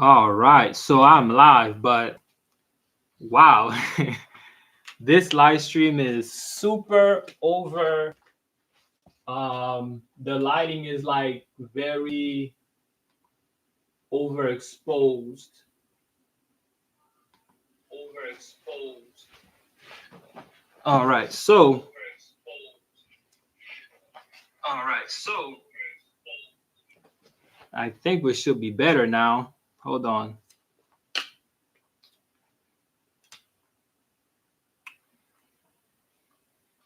All right, so I'm live, but wow, this live stream is super over. The lighting is like very overexposed. Overexposed. All right, so all right, so I think we should be better now. Hold on.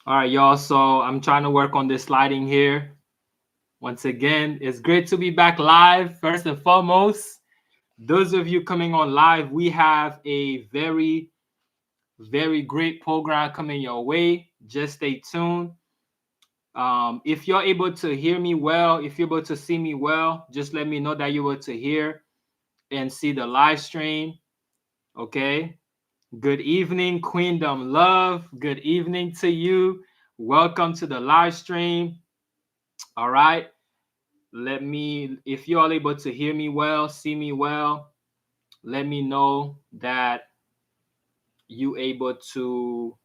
All right, y'all. So I'm trying to work on this lighting here. Once again, it's great to be back live. First and foremost, those of you coming on live, we have a very, very great program coming your way. Just stay tuned. If you're able to hear me well, if you're able to see me well, just let me know that you're able to hear and see the live stream. Okay. Good evening, Queendom Love. Good evening to you. Welcome to the live stream. All right. If you're all able to hear me well, see me well, let me know that you able to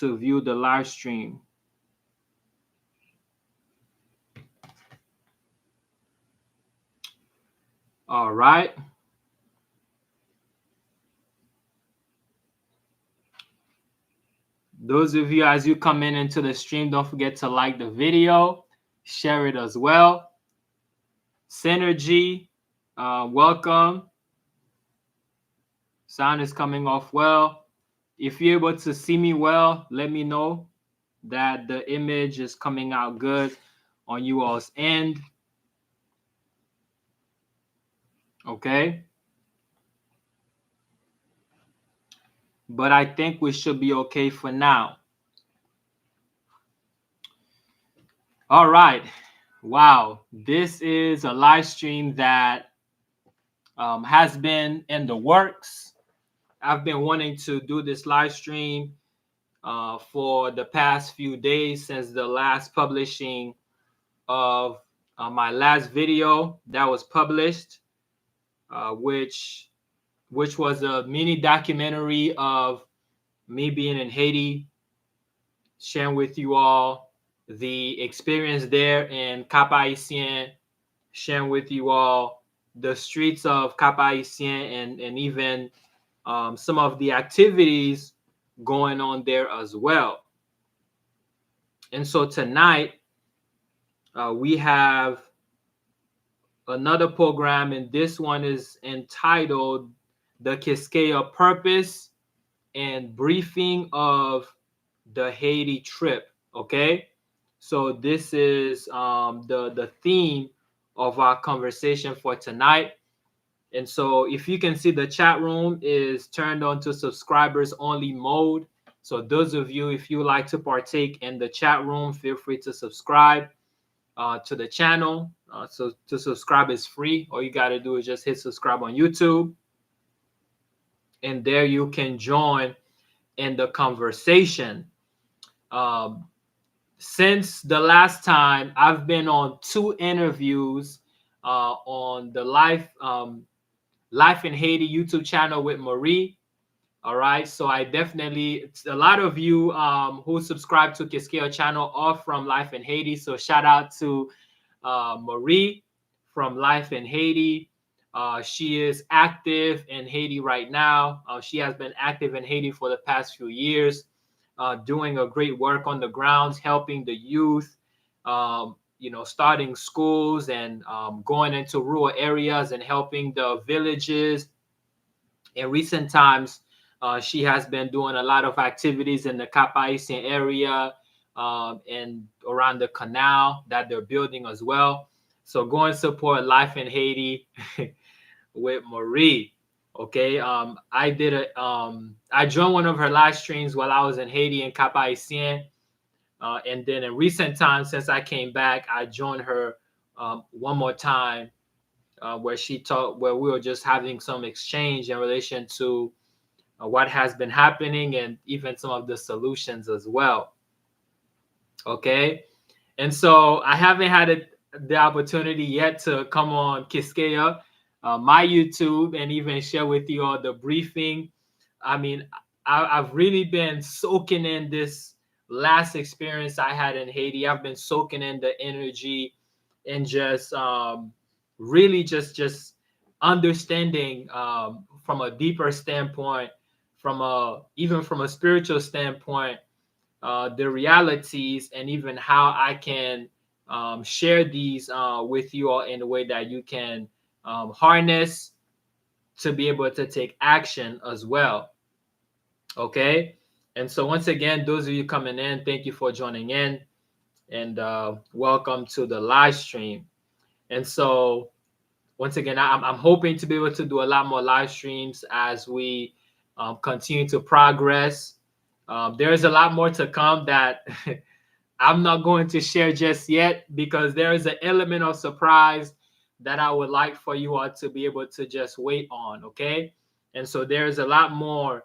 view the live stream. All right. Those of you, as you come into the stream, don't forget to like the video, share it as well. Synergy, welcome. Sound is coming off well. If you're able to see me well, let me know that the image is coming out good on you all's end. Okay. But I think we should be okay for now. All right. Wow. This is a live stream that has been in the works. I've been wanting to do this live stream for the past few days since the last publishing of my last video that was published, which was a mini documentary of me being in Haiti, sharing with you all the experience there in Cap-Haitien, sharing with you all the streets of Cap-Haitien and even some of the activities going on there as well. And so tonight we have another program, and this one is entitled The Kixkeya Purpose and Briefing of the Haiti Trip. Okay, so this is the theme of our conversation for tonight. And so if you can see, the chat room is turned on to subscribers only mode. So those of you, if you like to partake in the chat room, feel free to subscribe to the channel. So to subscribe is free. All you got to do is just hit subscribe on YouTube. And there you can join in the conversation. Since the last time, I've been on 2 interviews on the Life in Haiti YouTube channel with Marie. All right, so I definitely, a lot of you who subscribe to Kixkeya channel are from Life in Haiti. So shout out to Marie from Life in Haiti. She is active in Haiti right now. She has been active in Haiti for the past few years, doing a great work on the grounds, helping the youth, starting schools and going into rural areas and helping the villages. In recent times, she has been doing a lot of activities in the Cap-Haitien area and around the canal that they're building as well. So go and support Life in Haiti with Marie. Okay, I joined one of her live streams while I was in Haiti and Cap-Haitien. And then in recent times, since I came back, I joined her one more time where we were just having some exchange in relation to what has been happening and even some of the solutions as well. Okay, and so I haven't had the opportunity yet to come on Kixkeya my YouTube and even share with you all the briefing. I mean, I've really been soaking in this last experience I had in Haiti. I've been soaking in the energy and just really just understanding from a deeper standpoint, from a even from a spiritual standpoint, the realities and even how I can share these with you all in a way that you can harness to be able to take action as well. Okay. And so, once again, those of you coming in, thank you for joining in and welcome to the live stream. And so, once again, I'm hoping to be able to do a lot more live streams as we continue to progress. There is a lot more to come that I'm not going to share just yet because there is an element of surprise that I would like for you all to be able to just wait on. Okay. And so there's a lot more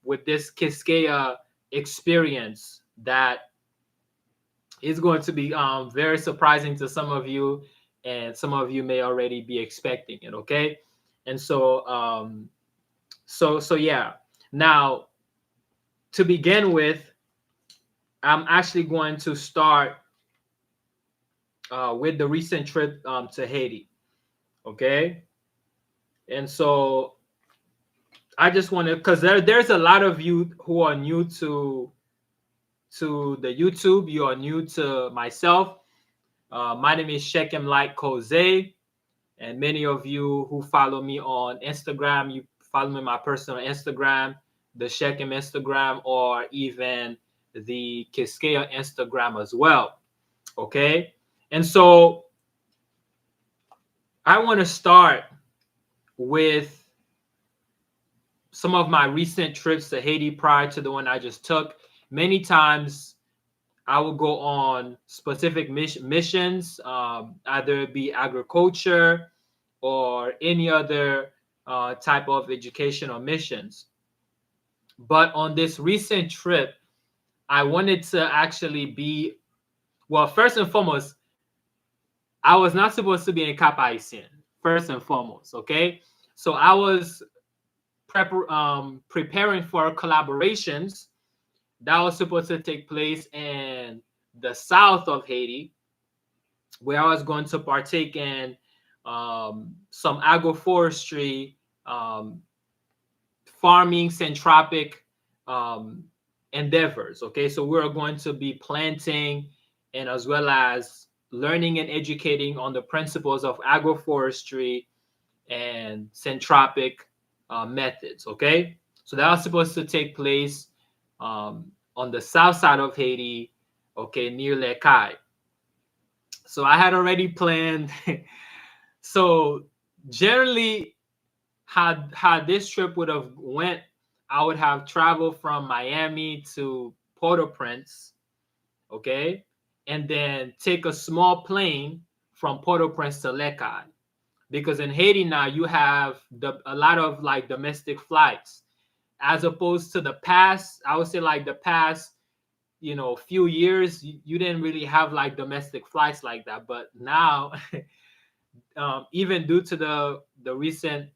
with this Kixkeya experience that is going to be very surprising to some of you, and some of you may already be expecting it. Okay. And so, so yeah. Now, to begin with, I'm actually going to start with the recent trip to Haiti. Okay. And so I just want to, because there's a lot of you who are new to the YouTube. You are new to myself. My name is Shekem Like Koze, and many of you who follow me on Instagram, you follow me on my personal Instagram, the Shekem Instagram, or even the Kixkeya Instagram as well. Okay. And so I want to start with some of my recent trips to Haiti prior to the one I just took. Many times I will go on specific missions, either it be agriculture or any other type of educational missions. But on this recent trip, I wanted to actually be, well, first and foremost, I was not supposed to be in Cap-Haitien, first and foremost, okay? So I was preparing for collaborations that was supposed to take place in the south of Haiti, where I was going to partake in some agroforestry, farming, centropic endeavors. Okay, so we're going to be planting and as well as learning and educating on the principles of agroforestry and centropic methods. Okay, so that was supposed to take place on the south side of Haiti, okay, near Lekai. So I had already planned. So generally, how this trip would have went, I would have traveled from Miami to Port-au-Prince, okay, and then take a small plane from Port-au-Prince to Lekai, because in Haiti now you have a lot of like domestic flights, as opposed to the past. I would say like the past, few years, you didn't really have like domestic flights like that. But now, even due to the recent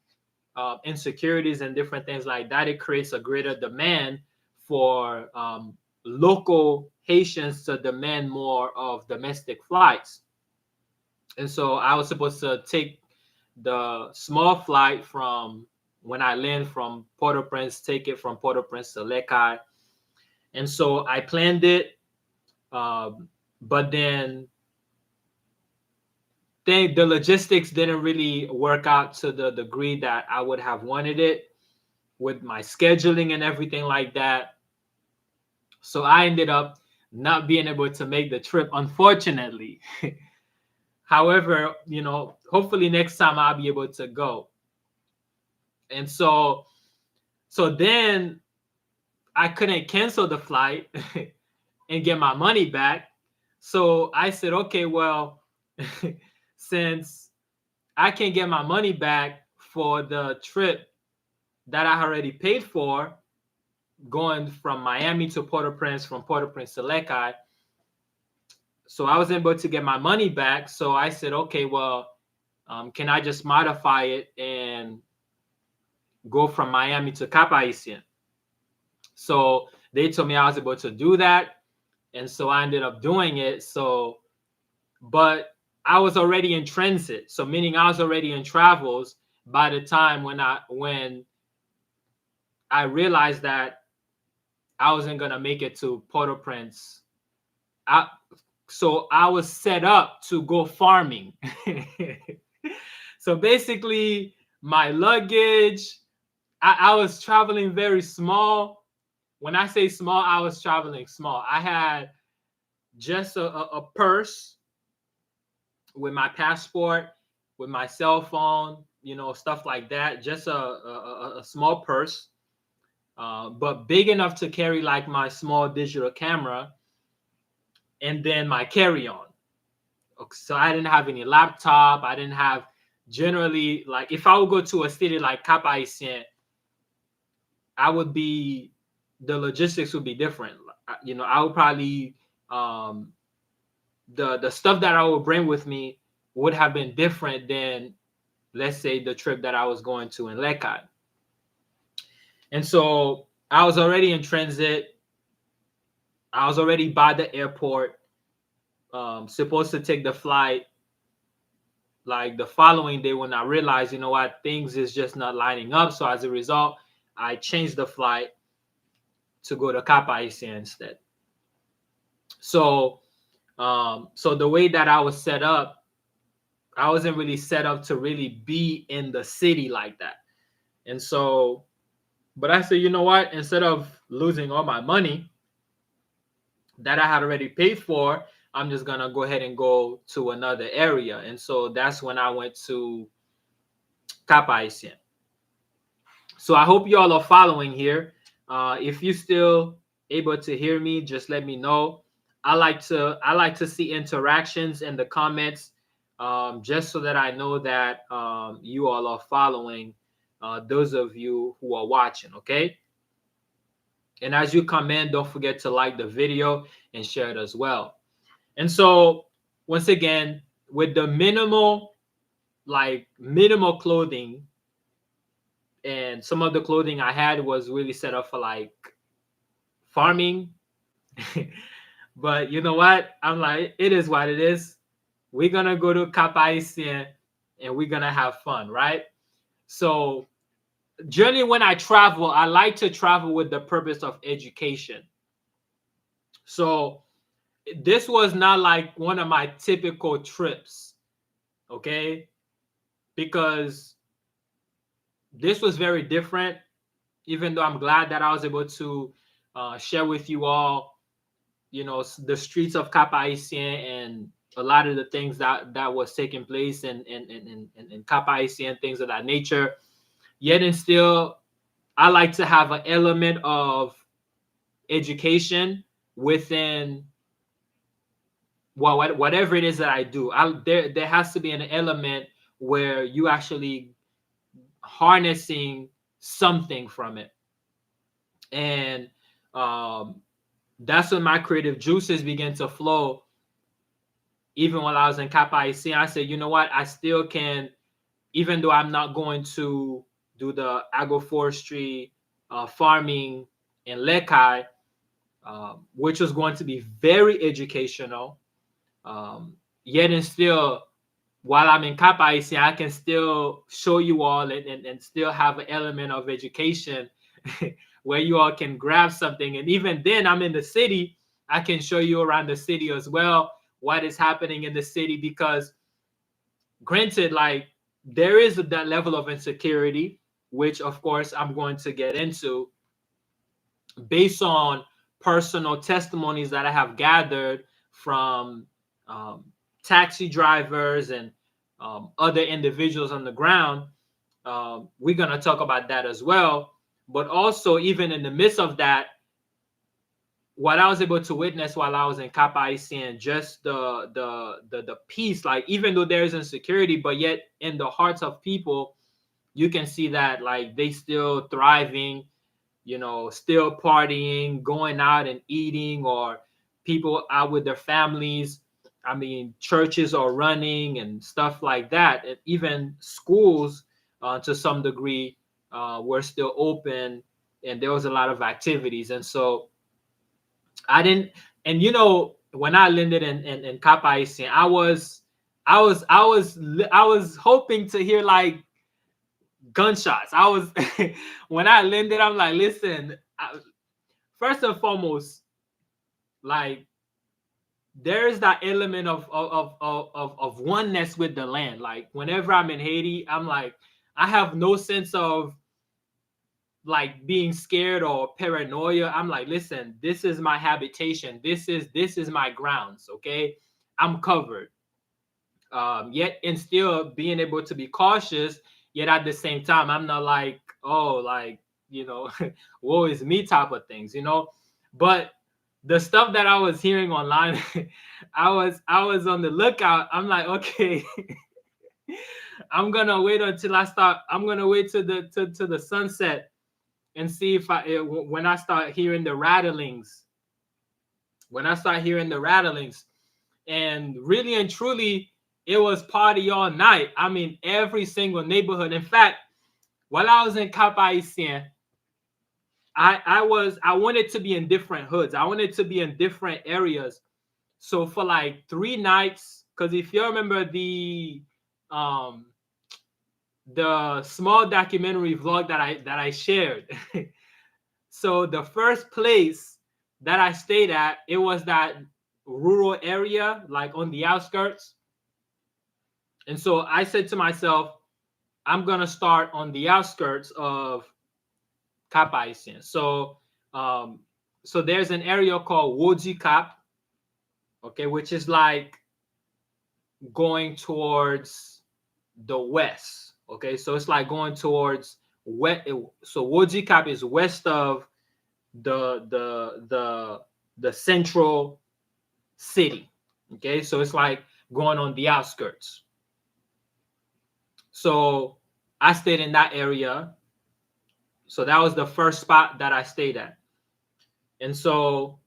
insecurities and different things like that, it creates a greater demand for local Haitians to demand more of domestic flights. And so I was supposed to take the small flight from when I land from Port-au-Prince, take it from Port-au-Prince to Lekai. And so I planned it, but then the logistics didn't really work out to the degree that I would have wanted it with my scheduling and everything like that. So I ended up not being able to make the trip, unfortunately. However, hopefully next time I'll be able to go. And so then I couldn't cancel the flight and get my money back. So I said, okay, well, since I can get my money back for the trip that I already paid for, going from Miami to Port-au-Prince, from Port-au-Prince to Lekai. So I was able to get my money back. So I said, okay, well, can I just modify it and go from Miami to Cap-Haitien? So they told me I was able to do that, and so I ended up doing it. So, but I was already in transit, so meaning I was already in travels by the time when I realized that I wasn't gonna make it to Port-au-Prince. I, so I was set up to go farming. So basically, my luggage, I was traveling very small. When I say small, I was traveling small. I had just a purse with my passport, with my cell phone, stuff like that. Just a small purse, but big enough to carry like my small digital camera, and then my carry-on. So I didn't have any laptop. I didn't have generally, like, if I would go to a city like Cap-Haitien, I would be the logistics would be different. I would probably um, the stuff that I would bring with me would have been different than, let's say, the trip that I was going to in Lekai. And so I was already in transit. I was already by the airport, supposed to take the flight like the following day, when I realized, what, things is just not lining up. So as a result, I changed the flight to go to Cap-Haitien instead. So, so the way that I was set up, I wasn't really set up to really be in the city like that. And so, but I said, you know what? Instead of losing all my money that I had already paid for, I'm just gonna go ahead and go to another area. And so that's when I went to Cap-Haitien. So I hope you all are following here. If you still able to hear me, just let me know. I like to see interactions in the comments, just so that I know that you all are following. Those of you who are watching, okay. And as you comment, don't forget to like the video and share it as well. And so once again, with the minimal clothing, and some of the clothing I had was really set up for like farming. But you know what? I'm like, it is what it is. We're gonna go to Cap-Haitien and we're gonna have fun, right? So generally when I travel, I like to travel with the purpose of education. So this was not like one of my typical trips, okay? Because this was very different, even though I'm glad that I was able to share with you all, the streets of Cap-Haitien and a lot of the things that was taking place in Cap-Haitien, things of that nature. Yet and still, I like to have an element of education within whatever it is that I do. There has to be an element where you actually harnessing something from it. And that's when my creative juices began to flow. Even while I was in Cap-Haitien, I said, you know what, I still can, even though I'm not going to do the agroforestry farming in Lekai, which was going to be very educational. Yet and still, while I'm in Cap-Haitien, I can still show you all and still have an element of education where you all can grab something. And even then, I'm in the city, I can show you around the city as well, what is happening in the city. Because granted, like, there is that level of insecurity, which of course I'm going to get into based on personal testimonies that I have gathered from um, taxi drivers and other individuals on the ground. We're going to talk about that as well. But also, even in the midst of that, what I was able to witness while I was in Cap-Haitien, just the peace, like, even though there is insecurity, but yet in the hearts of people, you can see that, like, they still thriving, still partying, going out and eating, or people out with their families. I mean, churches are running and stuff like that, and even schools, to some degree, were still open, and there was a lot of activities. And so I didn't, and when I landed in Cap-Haitien, I was hoping to hear like gunshots. I was when I landed, I'm like, listen, first and foremost, like there's that element of oneness with the land. Like whenever I'm in Haiti, I'm like, I have no sense of like being scared or paranoia. I'm like, listen, this is my habitation. This is my grounds. Okay, I'm covered. Yet and still being able to be cautious. Yet at the same time, I'm not like, oh, like woe is me type of things. But the stuff that I was hearing online, I was on the lookout. I'm like, okay, I'm gonna wait until I start. I'm gonna wait to the sunset and see if when I start hearing the rattlings. When I start hearing the rattlings, and really and truly, it was party all night. I mean, every single neighborhood. In fact, while I was in Cap-Haitien, I wanted to be in different hoods. I wanted to be in different areas. So for like 3 nights, because if you remember um the small documentary vlog that I shared, so the first place that I stayed at, it was that rural area, like on the outskirts. And so I said to myself, I'm gonna start on the outskirts of Cap-Haitien. Um, so there's an area called Woji Cap, okay, which is like going towards the west. Okay, so it's like going towards west. So Woji Cap is west of the central city. Okay, so it's like going on the outskirts. So I stayed in that area. So that was the first spot that I stayed at. And so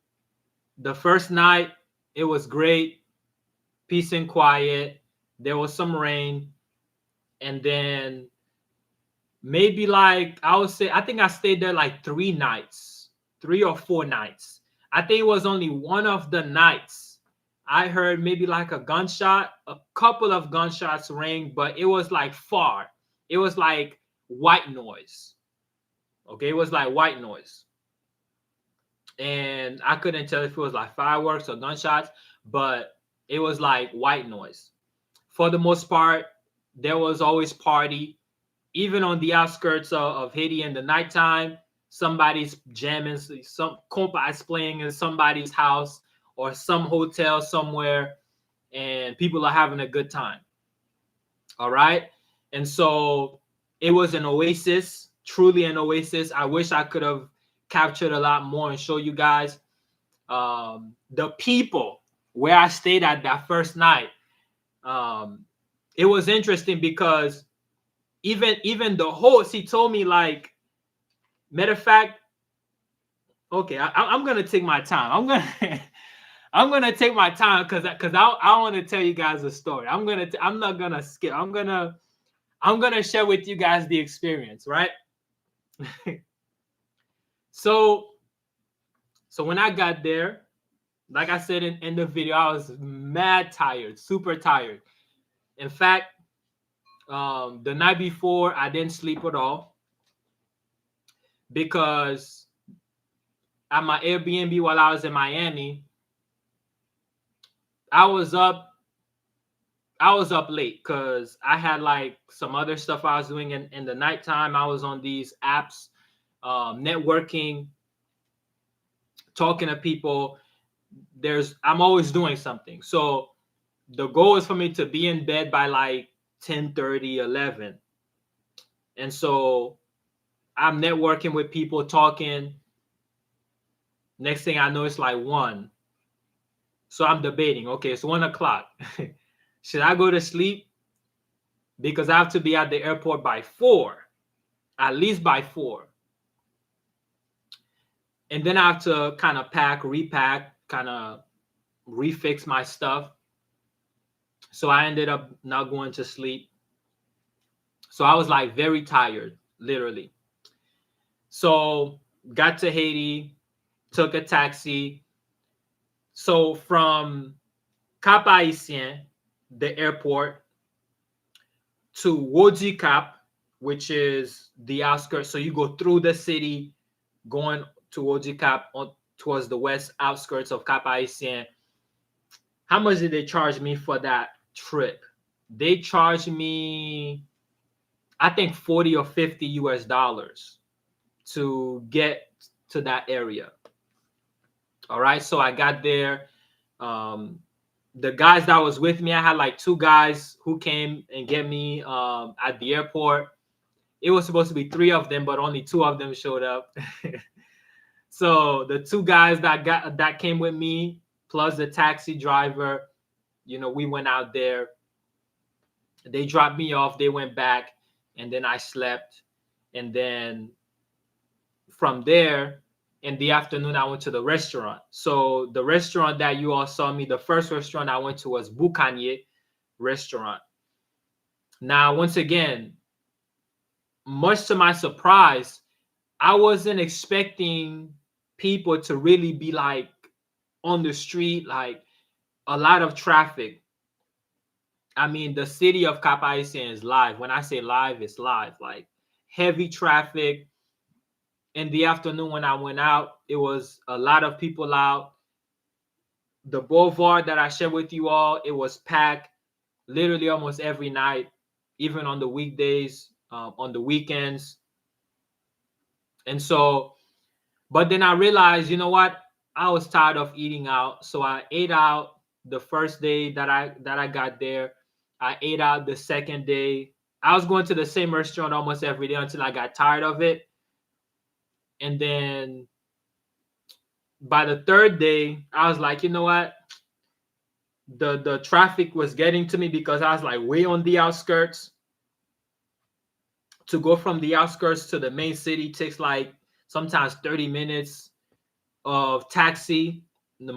the first night, it was great, peace and quiet. There was some rain. And then maybe like I would say, I think I stayed there like 3 nights, 3 or 4 nights. I think it was only one of the nights I heard maybe like a gunshot, a couple of gunshots rang, but it was like far. It was like white noise. Okay, it was like white noise. And I couldn't tell if it was like fireworks or gunshots, but it was like white noise. For the most part, there was always party, even on the outskirts of Haiti in the nighttime. Somebody's jamming, some compa is playing in somebody's house or some hotel somewhere, and people are having a good time. All right. And so it was an oasis, truly an oasis. I wish I could have captured a lot more and show you guys the people where I stayed at that first night. It was interesting because even the host, he told me like, matter of fact, okay, I'm gonna take my time. I'm gonna take my time because I want to tell you guys a story. I'm not gonna skip. I'm gonna share with you guys the experience, right? So when I got there, like I said in the video, I was mad tired, super tired. In fact, the night before, I didn't sleep at all because at my Airbnb while I was in Miami, I was up late because I had like some other stuff I was doing in the nighttime. I was on these apps, networking, talking to people. I'm always doing something. So the goal is for me to be in bed by like 10:30, 11. And so I'm networking with people, talking. Next thing I know, it's like 1. So I'm debating. Okay, it's 1 o'clock. Should I go to sleep? Because I have to be at the airport by 4, at least by 4. And then I have to kind of repack, kind of refix my stuff. So I ended up not going to sleep. So I was like very tired, literally. So got to Haiti, took a taxi. So from Cap-Haitien, the airport, to Woji Cap, which is the outskirts. So you go through the city, going to Woji Cap on towards the west outskirts of Cap-Haitien. How much did they charge me for that trip? They charged me, I think, 40 or 50 US dollars to get to that area. All right. So I got there. Um, the guys that was with me, I had like two guys who came and get me at the airport. It was supposed to be three of them, but only two of them showed up. So the two guys that came with me, plus the taxi driver, we went out there. They dropped me off. They went back, and then I slept. And then from there, in the afternoon, I went to the restaurant. So the restaurant that you all saw me, the first restaurant I went to was Boucanier restaurant. Now, once again, much to my surprise, I wasn't expecting people to really be like on the street, like a lot of traffic. I mean, the city of Cap-Haitien is live. When I say live, it's live. Like heavy traffic. In the afternoon when I went out, it was a lot of people out. The boulevard that I shared with you all, it was packed literally almost every night, even on the weekdays, on the weekends. And so, but then I realized, you know what? I was tired of eating out. So I ate out the first day that I got there. I ate out the second day. I was going to the same restaurant almost every day until I got tired of it. And then by the third day, I was like, you know what? The traffic was getting to me because I was like way on the outskirts. To go from the outskirts to the main city takes like sometimes 30 minutes of taxi, the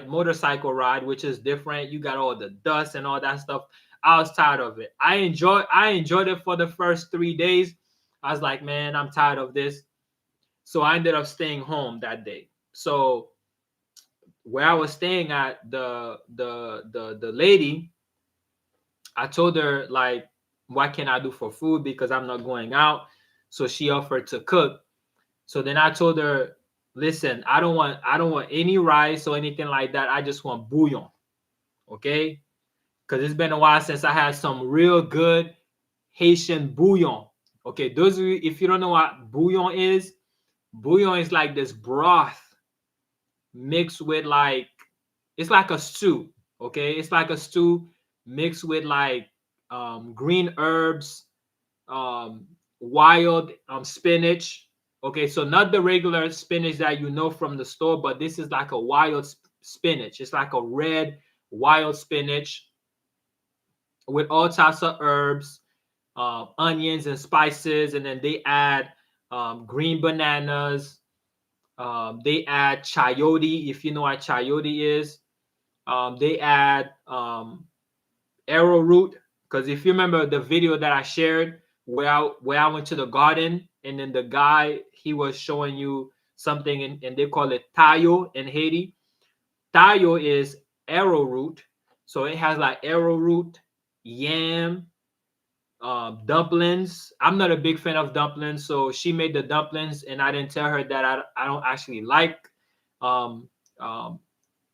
motorcycle ride, which is different. You got all the dust and all that stuff. I was tired of it. I enjoyed it for the first 3 days. I was like, man, I'm tired of this. So I ended up staying home that day. So where I was staying at, the lady, I told her like, what can I do for food because I'm not going out. So she offered to cook. So then I told her, listen, I don't want any rice or anything like that. I just want bouillon. Okay? Because it's been a while since I had some real good Haitian bouillon. Okay, those of you, if you don't know what bouillon is like this broth mixed with like, it's like a stew. Okay, it's like a stew mixed with like green herbs, um, wild spinach. Okay, so not the regular spinach that you know from the store, but this is like a wild spinach. It's like a red wild spinach with all types of herbs, onions and spices, and then they add green bananas. They add chayote, if you know what chayote is. They add arrowroot, because if you remember the video that I shared where I went to the garden and then the guy he was showing you something and they call it tayo in Haiti. Tayo is arrowroot, so it has like arrowroot, yam, dumplings. I'm not a big fan of dumplings, so she made the dumplings, and I didn't tell her that I don't actually like um, um,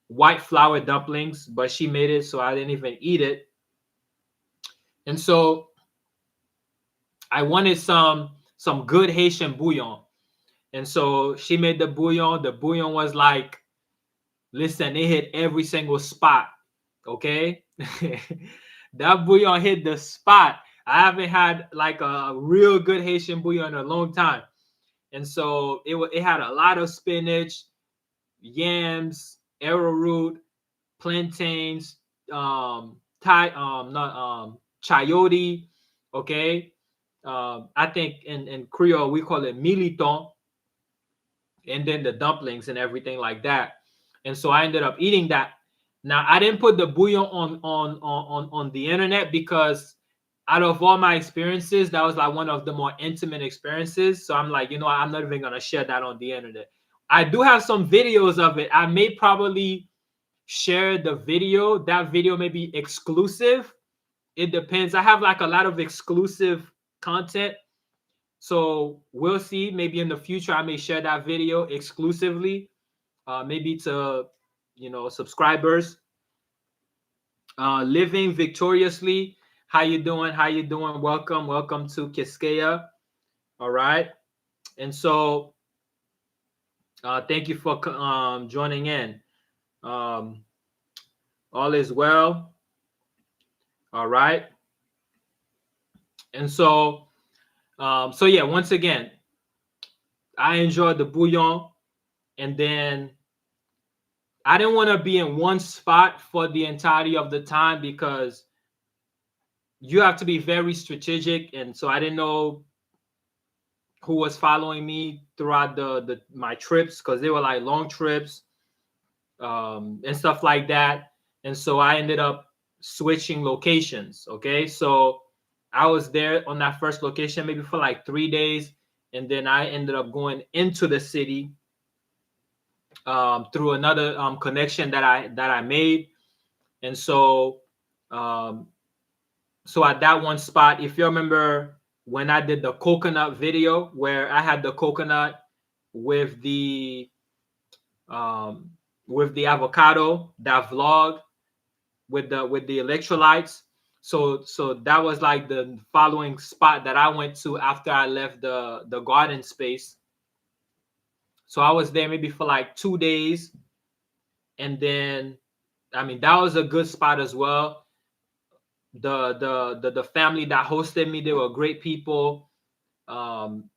white flour dumplings, but she made it, so I didn't even eat it. And so I wanted some good Haitian bouillon, and so she made the bouillon. The bouillon was like, listen, it hit every single spot. Okay, that bouillon hit the spot. I haven't had like a real good Haitian bouillon in a long time. And so it had a lot of spinach, yams, arrowroot, plantains, not chayote. Okay, I think in Creole we call it militon, and then the dumplings and everything like that. And so I ended up eating that. Now I didn't put the bouillon on the internet because out of all my experiences, that was like one of the more intimate experiences. So I'm like, I'm not even gonna share that on the internet. I do have some videos of it. I may probably share the video. That video may be exclusive. It depends. I have like a lot of exclusive content. So we'll see. Maybe in the future, I may share that video exclusively, maybe to, subscribers. Living victoriously. How you doing? How you doing? Welcome. Welcome to Kixkeya. All right. And so thank you for joining in. Um, all is well. All right. And so yeah, once again, I enjoyed the bouillon, and then I didn't want to be in one spot for the entirety of the time because you have to be very strategic. And so I didn't know who was following me throughout the my trips, because they were like long trips, and stuff like that. And so I ended up switching locations. Okay, so I was there on that first location maybe for like 3 days, and then I ended up going into the city, through another connection that I made. And um, so at that one spot, if you remember when I did the coconut video where I had the coconut with the um, with the avocado, that vlog with the electrolytes. So that was like the following spot that I went to after I left the garden space. So I was there maybe for like 2 days, and then I mean that was a good spot as well. The family that hosted me, they were great people. Um,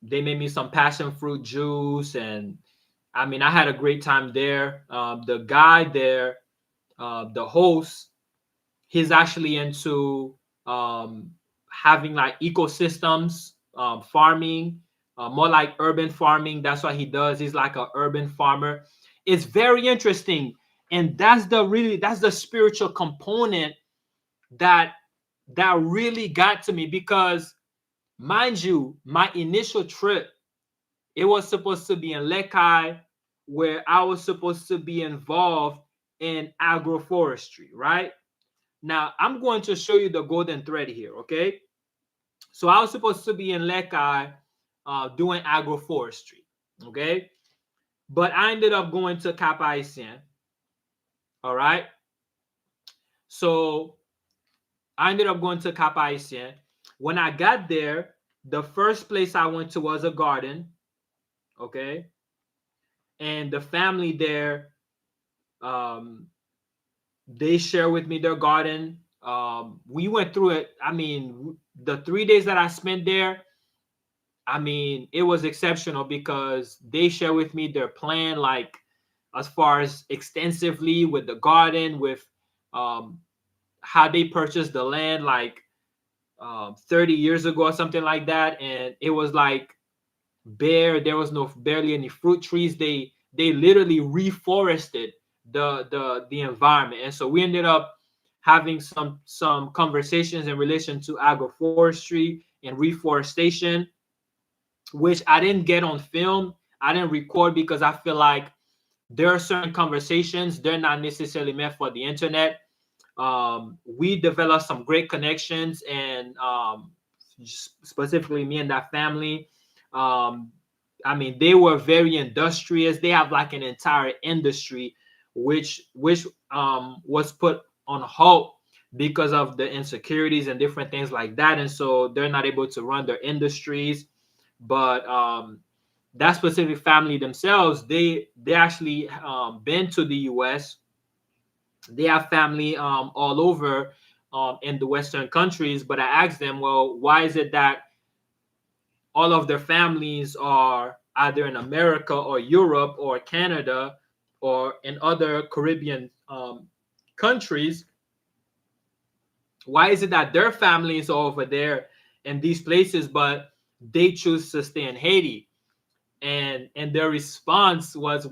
they made me some passion fruit juice, and I mean I had a great time there. The guy there, the host, he's actually into um, having like ecosystems, farming, more like urban farming. That's what he does. He's like an urban farmer. It's very interesting, and that's the spiritual component that really got to me, because mind you, my initial trip, it was supposed to be in Lekai, where I was supposed to be involved in agroforestry, right? Now, I'm going to show you the golden thread here, okay? So I was supposed to be in Lekai, doing agroforestry, okay? But I ended up going to Cap-Haitien, all right? So I ended up going to Cap-Haitien. When I got there, the first place I went to was a garden, okay? And the family there, um, they share with me their garden. We went through it. I mean, the 3 days that I spent there, I mean, it was exceptional because they share with me their plan, like as far as extensively with the garden, with um, how they purchased the land, like 30 years ago or something like that. And it was like bare. There was no barely any fruit trees. They literally reforested the environment, and so we ended up having some conversations in relation to agroforestry and reforestation, which I didn't get on film. I didn't record because I feel like there are certain conversations, they're not necessarily meant for the internet. We developed some great connections, and specifically me and that family. Um, I mean, they were very industrious. They have like an entire industry, which was put on halt because of the insecurities and different things like that, and so they're not able to run their industries. But that specific family themselves, they actually been to the U.S. They have family all over in the Western countries. But I asked them, well, why is it that all of their families are either in America or Europe or Canada or in other Caribbean countries? Why is it that their families are over there in these places, but they choose to stay in Haiti? And their response was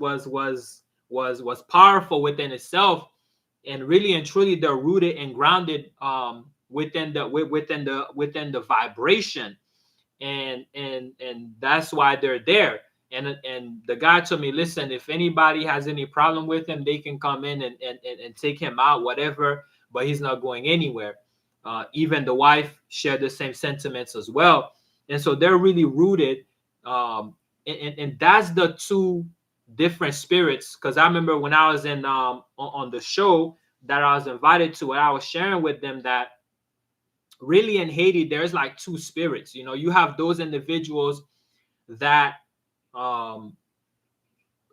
powerful within itself. and really and truly they're rooted and grounded within the vibration, and that's why they're there. And the guy told me, listen, if anybody has any problem with him, they can come in and take him out, whatever, but he's not going anywhere. Even the wife shared the same sentiments as well. And so they're really rooted. And that's the two different spirits. Because I remember when I was on the show that I was invited to, and I was sharing with them that really in Haiti, there's like two spirits. You have those individuals that um,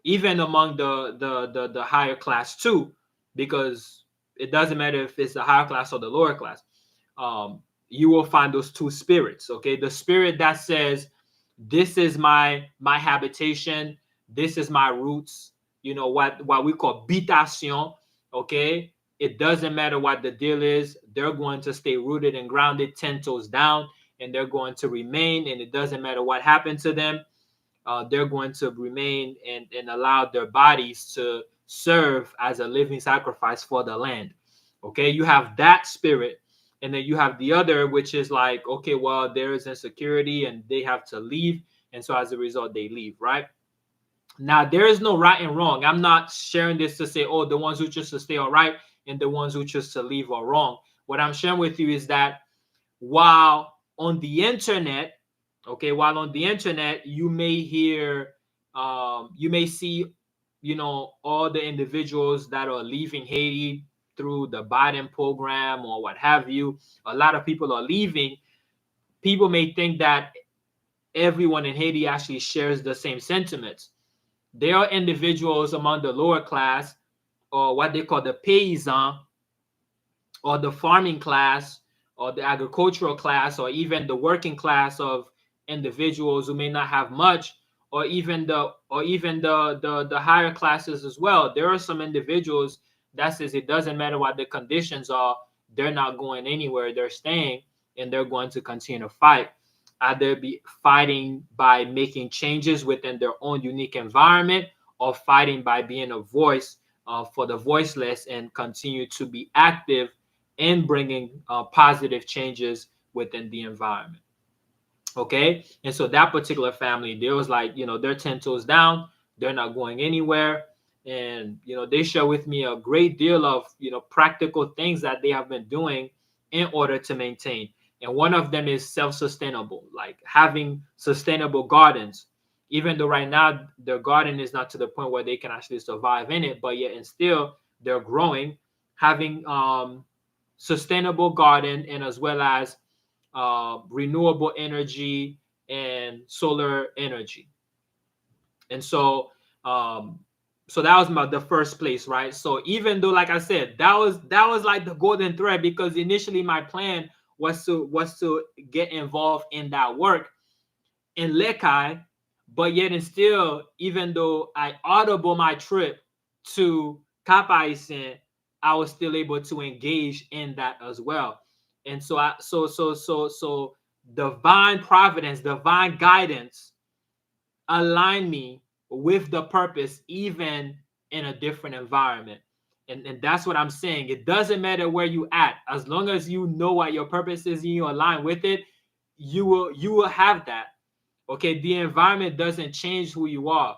even among the higher class too, because it doesn't matter if it's the higher class or the lower class. You will find those two spirits. Okay, the spirit that says, "This is my habitation. This is my roots." What we call habitation. Okay, it doesn't matter what the deal is. They're going to stay rooted and grounded, 10 toes down, and they're going to remain. And it doesn't matter what happened to them. They're going to remain and allow their bodies to serve as a living sacrifice for the land. Okay, you have that spirit, and then you have the other, which is like, okay, well, there is insecurity and they have to leave, and so as a result, they leave, right? Now, there is no right and wrong. I'm not sharing this to say, oh, the ones who choose to stay are right and the ones who choose to leave are wrong. What I'm sharing with you is that while on the internet, okay, while on the internet, you may hear, you may see, all the individuals that are leaving Haiti through the Biden program or what have you. A lot of people are leaving. People may think that everyone in Haiti actually shares the same sentiments. There are individuals among the lower class, or what they call the paysan, or the farming class, or the agricultural class, or even the working class of individuals who may not have much, or even the higher classes as well. There are some individuals that says it doesn't matter what the conditions are, they're not going anywhere, they're staying, and they're going to continue to fight. Either be fighting by making changes within their own unique environment, or fighting by being a voice for the voiceless, and continue to be active in bringing positive changes within the environment. Okay, and so that particular family, there was like, they're 10 toes down, they're not going anywhere. And they share with me a great deal of practical things that they have been doing in order to maintain. And one of them is self-sustainable, like having sustainable gardens. Even though right now their garden is not to the point where they can actually survive in it, but yet and still they're growing, having sustainable garden, and as well as renewable energy and solar energy. And um, so that was the first place, right? So even though, like I said, that was like the golden thread, because initially my plan was to get involved in that work in Lekai, but yet and still, even though I audible my trip to Cap-Haitien, I was still able to engage in that as well. And so divine providence, divine guidance align me with the purpose, even in a different environment. And that's what I'm saying. It doesn't matter where you at, as long as you know what your purpose is and you align with it, you will have that. Okay, the environment doesn't change who you are.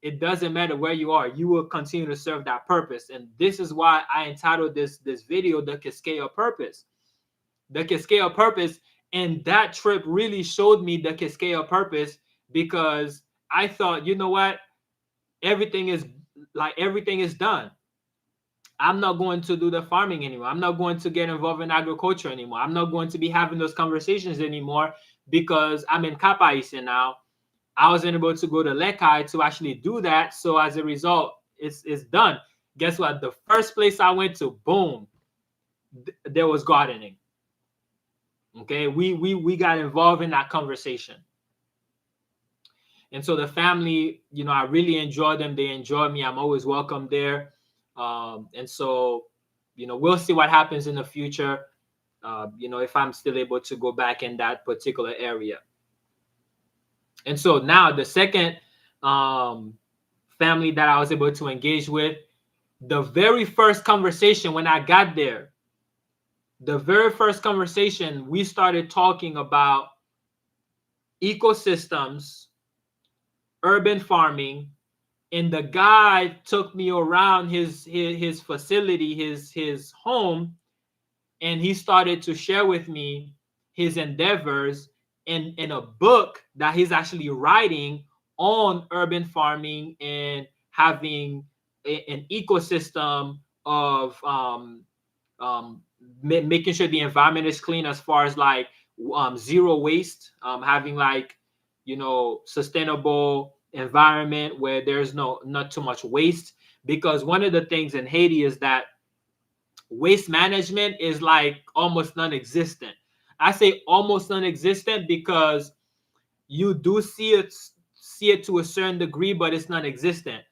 It doesn't matter where you are. You will continue to serve that purpose. And this is why I entitled this video the Kixkeya purpose. The Kixkeya purpose. And that trip really showed me the Kixkeya purpose, because I thought, you know what? Everything is done. I'm not going to do the farming anymore. I'm not going to get involved in agriculture anymore. I'm not going to be having those conversations anymore, because I'm in Cap-Haitien now. I wasn't able to go to Lekai to actually do that. So as a result, it's done. Guess what? The first place I went to, boom, there was gardening. Okay, we got involved in that conversation. And so the family, I really enjoy them. They enjoy me. I'm always welcome there. And so, we'll see what happens in the future. If I'm still able to go back in that particular area. And so now the second family that I was able to engage with, The very first conversation when I got there, the very first conversation, we started talking about ecosystems, urban farming, and the guy took me around his facility, his home, and he started to share with me his endeavors in a book that he's actually writing on urban farming and having an ecosystem of making sure the environment is clean, as far as like zero waste, having like, sustainable environment where there's not too much waste. Because one of the things in Haiti is that waste management is like almost non-existent. I say almost non-existent because you do see it to a certain degree, but it's non-existent.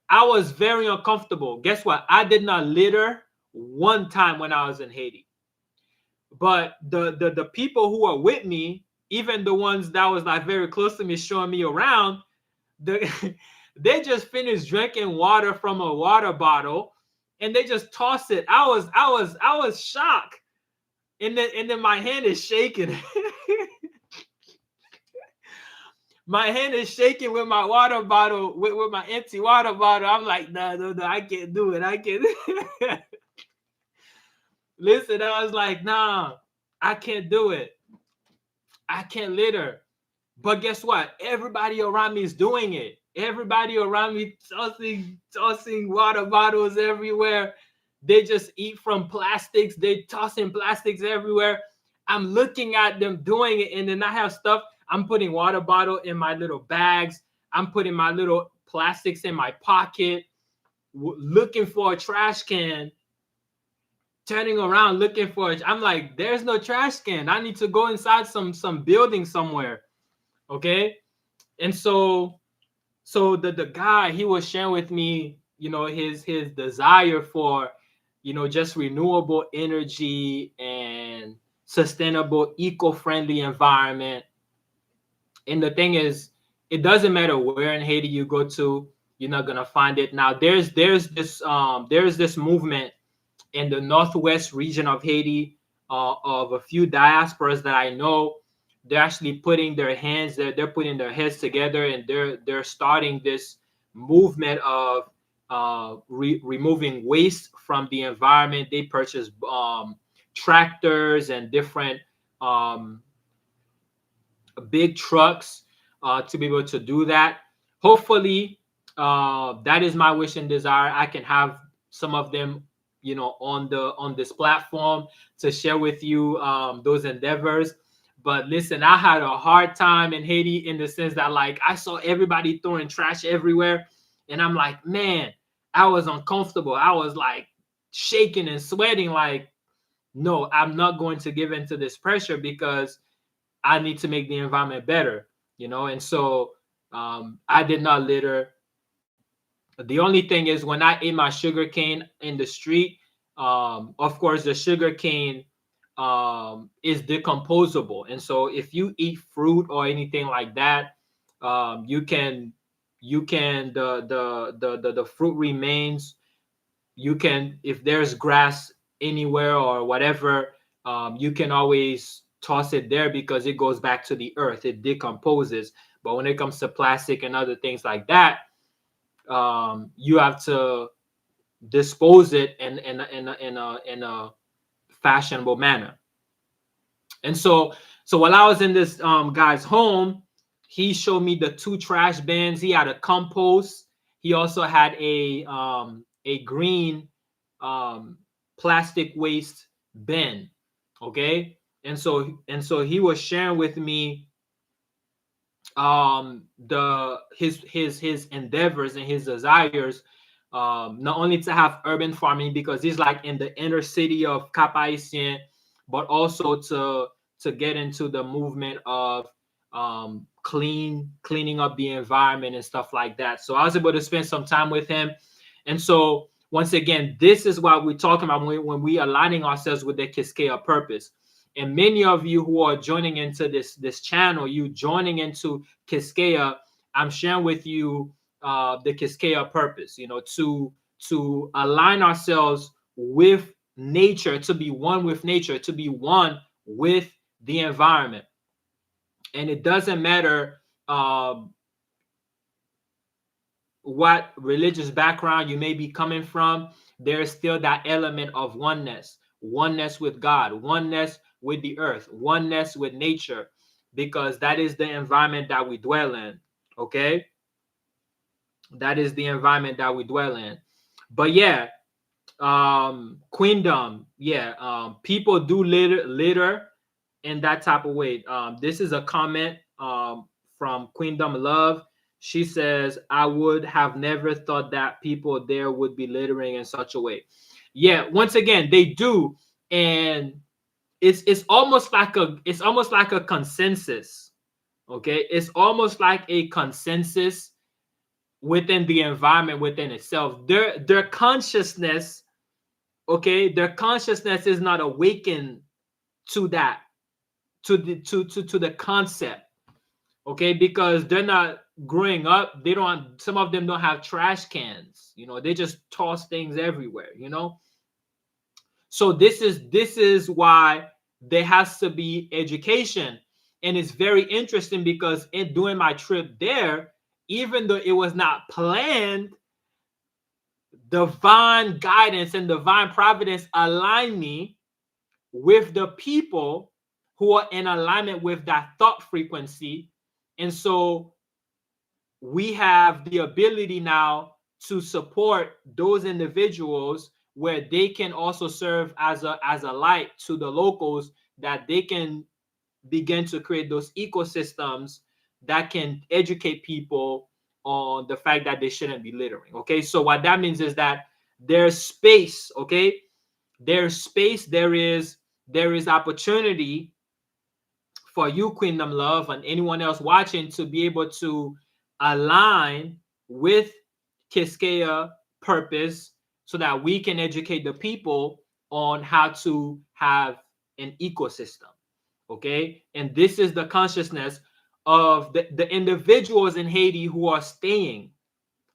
I was very uncomfortable. Guess what? I did not litter one time when I was in Haiti. But the people who are with me, even the ones that was like very close to me showing me around, the they just finished drinking water from a water bottle and they just toss it. I was shocked. And then my hand is shaking. My hand is shaking with my water bottle, with my empty water bottle. I'm like, no, no, no, I can't do it. I can't. Listen, I was like, nah, I can't do it. I can't litter. But guess what? Everybody around me is doing it. Everybody around me tossing water bottles everywhere. They just eat from plastics. They tossing plastics everywhere. I'm looking at them doing it, and then I have stuff. I'm putting water bottle in my little bags. I'm putting my little plastics in my pocket, looking for a trash can, turning around looking for it. I'm like, there's no trash can. I need to go inside some building somewhere. Okay. And so the guy, he was sharing with me, his desire for, just renewable energy and sustainable, eco-friendly environment. And the thing is, it doesn't matter where in Haiti you go to, you're not gonna find it. Now there's this movement in the northwest region of Haiti, of a few diasporas that I know. They're actually putting their hands, they're putting their heads together, and they're starting this movement of removing waste from the environment. They purchase tractors and different um, big trucks to be able to do that. Hopefully, that is my wish and desire. I can have some of them, on this platform to share with you those endeavors. But listen, I had a hard time in Haiti in the sense that, like, I saw everybody throwing trash everywhere, and I'm like, man, I was uncomfortable. I was like shaking and sweating, like, no, I'm not going to give in to this pressure because I need to make the environment better, And so I did not litter. The only thing is, when I ate my sugar cane in the street, of course, the sugar cane is decomposable, and so if you eat fruit or anything like that, you can the fruit remains. You can, if there's grass anywhere or whatever, you can always toss it there because it goes back to the earth, it decomposes. But when it comes to plastic and other things like that, you have to dispose it in a fashionable manner. And so while I was in this guy's home, he showed me the two trash bins. He had a compost. He also had a green plastic waste bin. Okay. And so he was sharing with me his endeavors and his desires, not only to have urban farming because he's like in the inner city of Cap-Haitien, but also to get into the movement of cleaning up the environment and stuff like that. So I was able to spend some time with him. And so once again, this is what we're talking about when we aligning ourselves with the Kixkeya purpose. And many of you who are joining into this channel, you joining into Kixkeya, I'm sharing with you the Kixkeya purpose, to align ourselves with nature, to be one with nature, to be one with the environment. And it doesn't matter what religious background you may be coming from, there is still that element of oneness, oneness with God, oneness with the earth, oneness with nature, because that is the environment that we dwell in. Okay, that is the environment that we dwell in. But yeah, queendom, yeah, people do litter in that type of way. This is a comment from Queendom Love. She says, I would have never thought that people there would be littering in such a way. Yeah, once again, they do. And it's almost like a consensus. Okay. It's almost like a consensus within the environment within itself. Their consciousness, okay, their consciousness is not awakened to that, to the concept, okay, because they're not growing up. They don't, some of them don't have trash cans, they just toss things everywhere. So this is why there has to be education. And it's very interesting because during my trip there, even though it was not planned, divine guidance and divine providence aligned me with the people who are in alignment with that thought frequency. And so we have the ability now to support those individuals where they can also serve as a light to the locals, that they can begin to create those ecosystems that can educate people on the fact that they shouldn't be littering. Okay, so what that means is that there's space. Okay, there's space, there is opportunity for you, Queendom Love, and anyone else watching, to be able to align with Kixkeya purpose, so that we can educate the people on how to have an ecosystem. Okay, and this is the consciousness of the individuals in Haiti who are staying.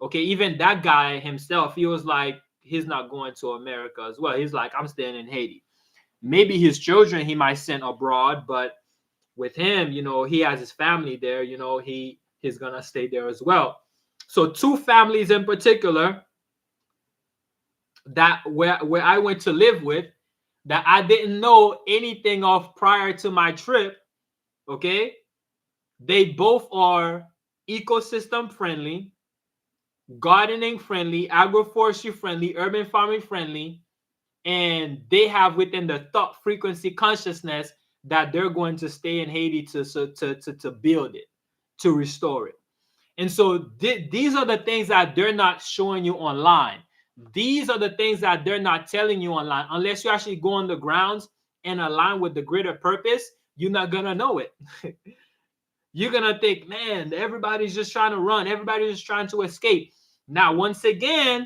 Okay, even that guy himself, he was like, he's not going to America as well. He's like, I'm staying in Haiti. Maybe his children he might send abroad, but with him, he has his family there. He's gonna stay there as well. So two families in particular that where I went to live with, that I didn't know anything of prior to my trip. Okay, they both are ecosystem friendly, gardening friendly, agroforestry friendly, urban farming friendly, and they have within the thought frequency consciousness that they're going to stay in Haiti to build it, to restore it. And so these are the things that they're not showing you online. These are the things that they're not telling you online. Unless you actually go on the grounds and align with the greater purpose, you're not gonna know it. You're gonna think, man, everybody's just trying to run, everybody's just trying to escape. Now, once again,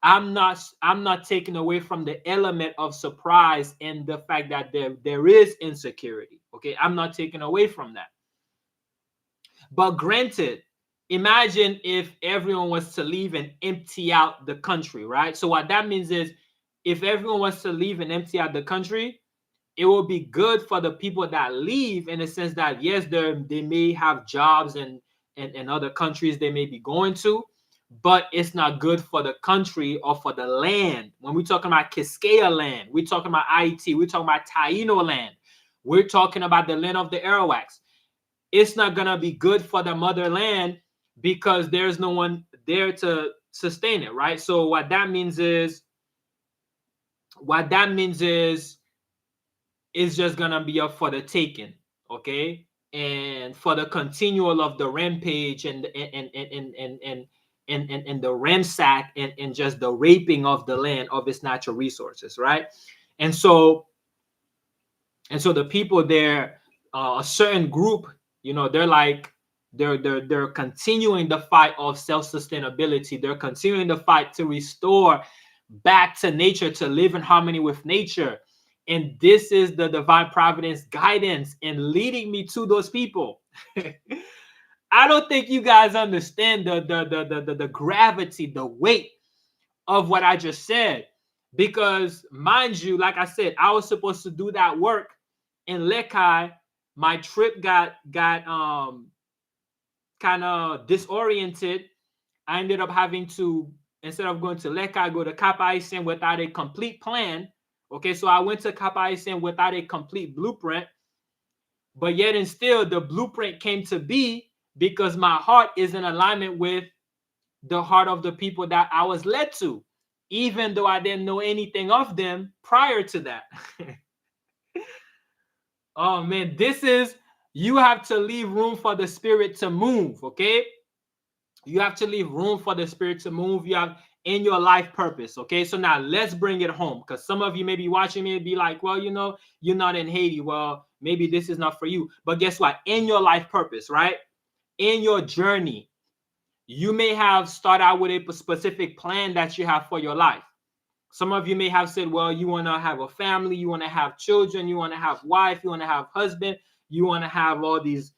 I'm not taking away from the element of surprise and the fact that there is insecurity. Okay, I'm not taking away from that. But granted, imagine if everyone was to leave and empty out the country, right? So what that means is, if everyone was to leave and empty out the country, it will be good for the people that leave, in the sense that, yes, they may have jobs and other countries they may be going to, but it's not good for the country or for the land. When we're talking about Kixkeya land, we're talking about Haiti, we're talking about Taino land, we're talking about the land of the Arawaks. It's not gonna be good for the motherland, because there's no one there to sustain it, right? So what that means is it's just gonna be up for the taking. Okay, and for the continual of the rampage and the ransack and just the raping of the land of its natural resources, right? And so the people there, a certain group, they're like, they're continuing the fight of self-sustainability. They're continuing the fight to restore back to nature, to live in harmony with nature. And this is the divine providence guidance and leading me to those people. I don't think you guys understand the gravity, the weight of what I just said. Because mind you, like I said, I was supposed to do that work in Lekai. My trip got kind of disoriented. I ended up having to, instead of going to Lekai, go to Cap-Haitien without a complete plan. Okay, so I went to Cap-Haitien without a complete blueprint, but yet and still the blueprint came to be because my heart is in alignment with the heart of the people that I was led to, even though I didn't know anything of them prior to that. Oh man, this is, you have to leave room for the spirit to move, okay? You have to leave room for the spirit to move. You have in your life purpose, okay? So now let's bring it home, because some of you may be watching me and be like, well, you know, you're not in Haiti. Well, maybe this is not for you. But guess what? In your life purpose, right? In your journey, you may have started out with a specific plan that you have for your life. Some of you may have said, well, you want to have a family, you want to have children, you want to have wife, you want to have husband, you want to have all these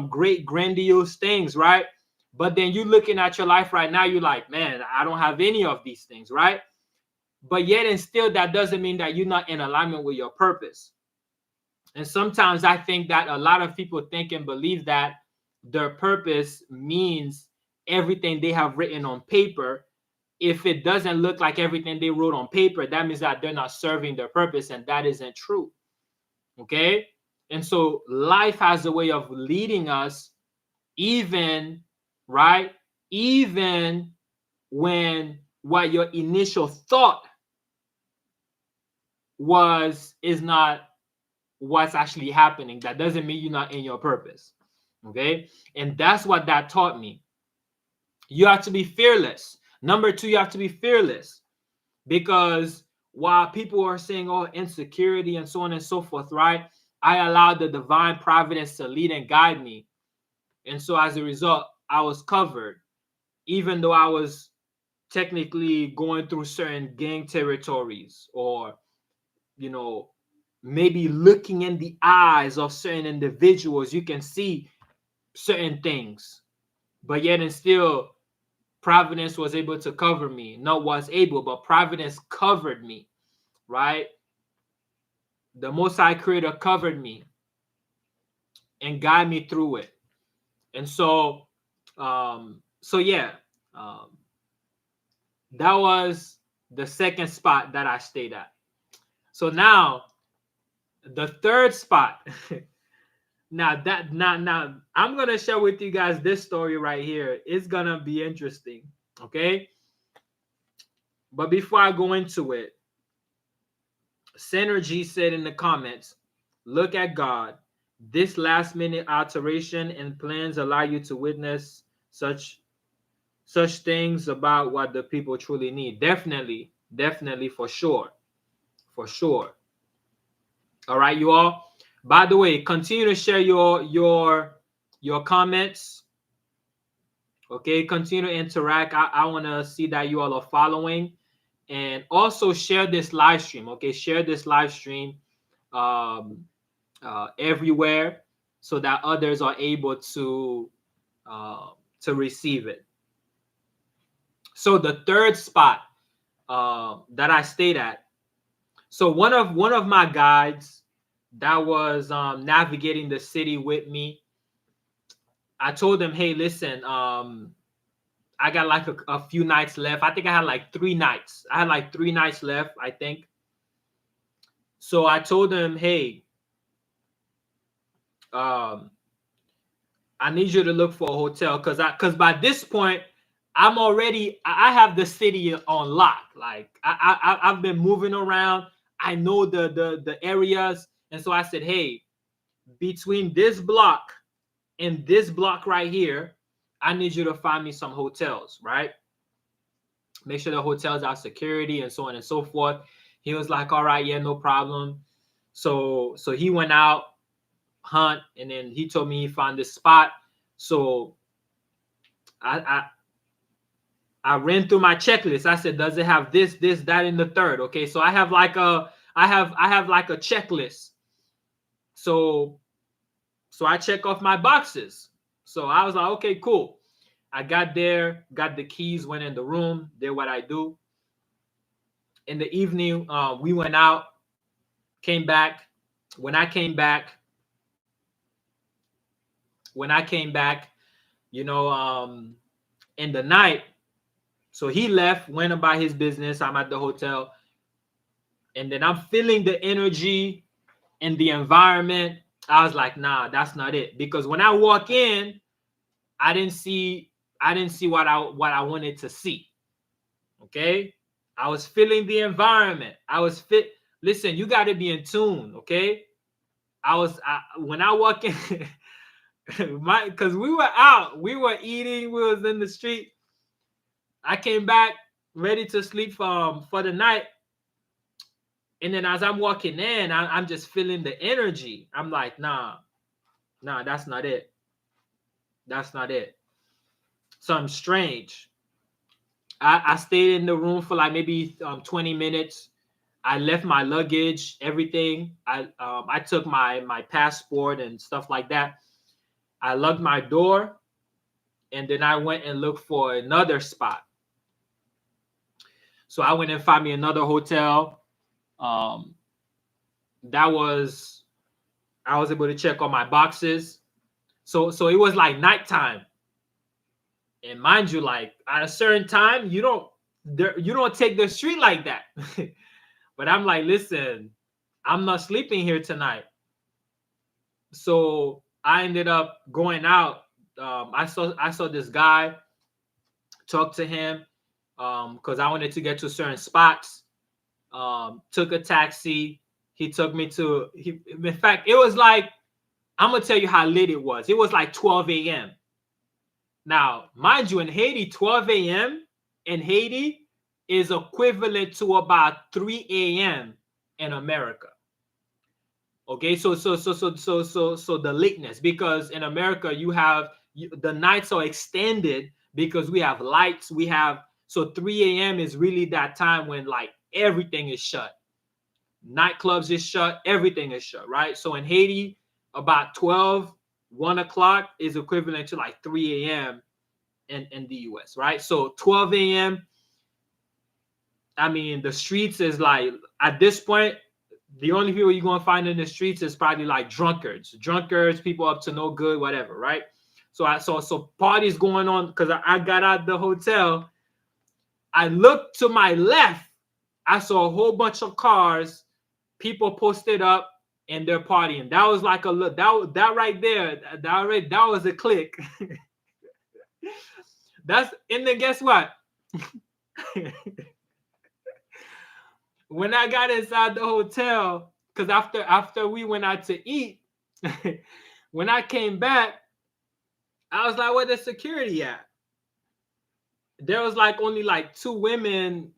great grandiose things, right? But then you looking at your life right now, you're like, man, I don't have any of these things, right? But yet and still, that doesn't mean that you're not in alignment with your purpose. And sometimes I think that a lot of people think and believe that their purpose means everything they have written on paper. If it doesn't look like everything they wrote on paper, that means that they're not serving their purpose, and that isn't true. Okay? And so life has a way of leading us, even, right? Even when what your initial thought was is not what's actually happening. That doesn't mean you're not in your purpose. Okay? And that's what that taught me. You have to be fearless. Number two, you have to be fearless, because while people are saying, oh, insecurity and so on and so forth, right? I allowed the divine providence to lead and guide me. And so as a result, I was covered, even though I was technically going through certain gang territories, or, you know, maybe looking in the eyes of certain individuals, you can see certain things, but yet and still, providence was able to cover me. Not was able, but providence covered me, right? The Most High Creator covered me and guide me through it. And so, yeah, um, that was the second spot that I stayed at. So now, the third spot. Now I'm gonna share with you guys this story right here. It's gonna be interesting, okay? But before I go into it, Synergy said in the comments, look at God. This last minute alteration and plans allow you to witness such things about what the people truly need. Definitely, for sure. For sure. All right, you all. By the way, continue to share your comments. Okay, continue to interact. I want to see that you all are following, and also share this live stream. Okay, share this live stream everywhere, so that others are able to receive it. So the third spot that I stayed at. So one of my guides that was navigating the city with me, I told him, hey, listen, I got like a few nights left. I think I had like 3 nights. I had like 3 nights left, I think. So I told him, hey, I need you to look for a hotel, because by this point, I have the city on lock. Like I've been moving around. I know the areas. And so I said, hey, between this block and this block right here, I need you to find me some hotels, right? Make sure the hotels have security and so on and so forth. He was like, all right, yeah, no problem. So he went out, hunt, and then he told me he found this spot. So I ran through my checklist. I said, does it have this, that, and the third? Okay, so I have like a checklist. So I check off my boxes. So I was like, okay, cool. I got there, got the keys, went in the room, did what I do. In the evening, we went out, came back. When I came back, when I came back, you know, in the night, so he left, went about his business. I'm at the hotel, and then I'm feeling the energy and the environment. I was like, nah, that's not it. Because when I walk in, I didn't see what I wanted to see. Okay. I was feeling the environment. I was fit. Listen, you got to be in tune. Okay. When I walk in, because we were out, we were eating, we was in the street. I came back ready to sleep for the night. And then as I'm walking in, I'm just feeling the energy. I'm like, nah, that's not it. That's not it. Something strange. I stayed in the room for like maybe 20 minutes. I left my luggage, everything. I took my passport and stuff like that. I locked my door, and then I went and looked for another spot. So I went and found me another hotel. That was I was able to check all my boxes. So it was like nighttime. And mind you, like at a certain time, you don't take the street like that. But I'm like, listen, I'm not sleeping here tonight. So I ended up going out. I saw this guy, talked to him, because I wanted to get to certain spots. Took a taxi. He took me to. In fact, it was like, I'm gonna tell you how late it was. It was like 12 a.m. Now, mind you, in Haiti, 12 a.m. in Haiti is equivalent to about 3 a.m. in America. Okay, so the lateness, because in America the nights are extended because we have lights. So 3 a.m. is really that time when like everything is shut. Nightclubs is shut, everything is shut, right? So in Haiti, about 1 o'clock is equivalent to like 3 a.m. in the US, right? So 12 a.m. I mean, the streets is like, at this point, the only people you're gonna find in the streets is probably like drunkards, people up to no good, whatever, right? So I saw parties going on because I got out the hotel. I looked to my left, I saw a whole bunch of cars, people posted up, and they're partying. That was like that right there. That was a click. And then guess what? When I got inside the hotel, because after we went out to eat, when I came back, I was like, where the security at? There was like only like 2 women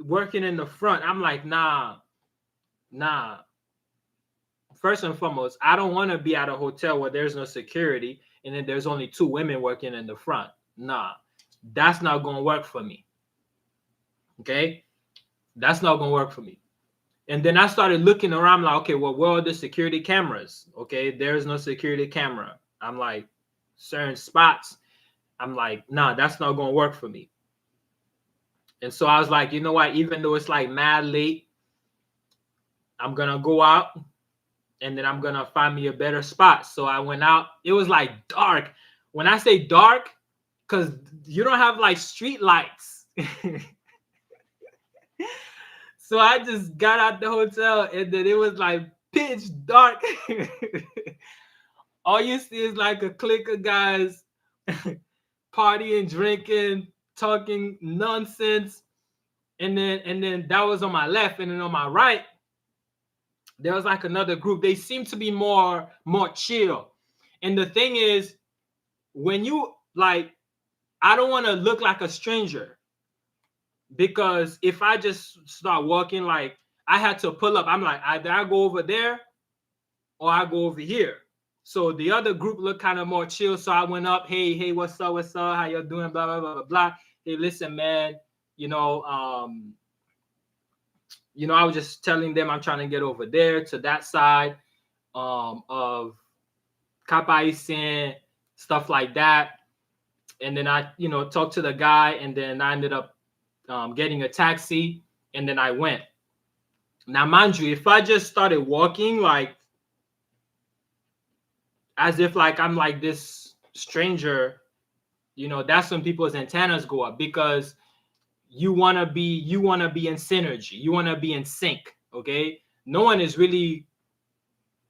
working in the front. I'm like, nah. First and foremost, I don't want to be at a hotel where there's no security and then there's only 2 women working in the front. Nah, that's not going to work for me. Okay? That's not going to work for me. And then I started looking around like, okay, well, where are the security cameras? Okay, there's no security camera. I'm like, certain spots. I'm like, nah, that's not going to work for me. And so I was like, you know what? Even though it's like mad late, I'm going to go out and then I'm going to find me a better spot. So I went out. It was like dark. When I say dark, because you don't have like street lights. So I just got out the hotel and then it was like pitch dark. All you see is like a clique of guys partying, drinking, talking nonsense. And then that was on my left. And then on my right, there was like another group. They seem to be more chill. And the thing is, when you like, I don't want to look like a stranger. Because if I just start walking, like I had to pull up. I'm like, either I go over there or I go over here. So the other group looked kind of more chill. So I went up, hey, what's up? How you doing? Blah, blah, blah, blah, blah. Hey, listen, man, I was just telling them I'm trying to get over there to that side of Cap-Haitien, stuff like that. And then I, talked to the guy, and then I ended up getting a taxi, and then I went. Now, mind you, if I just started walking, like as if like I'm like this stranger, that's when people's antennas go up, because you wanna be in synergy, you wanna be in sync. Okay, no one is really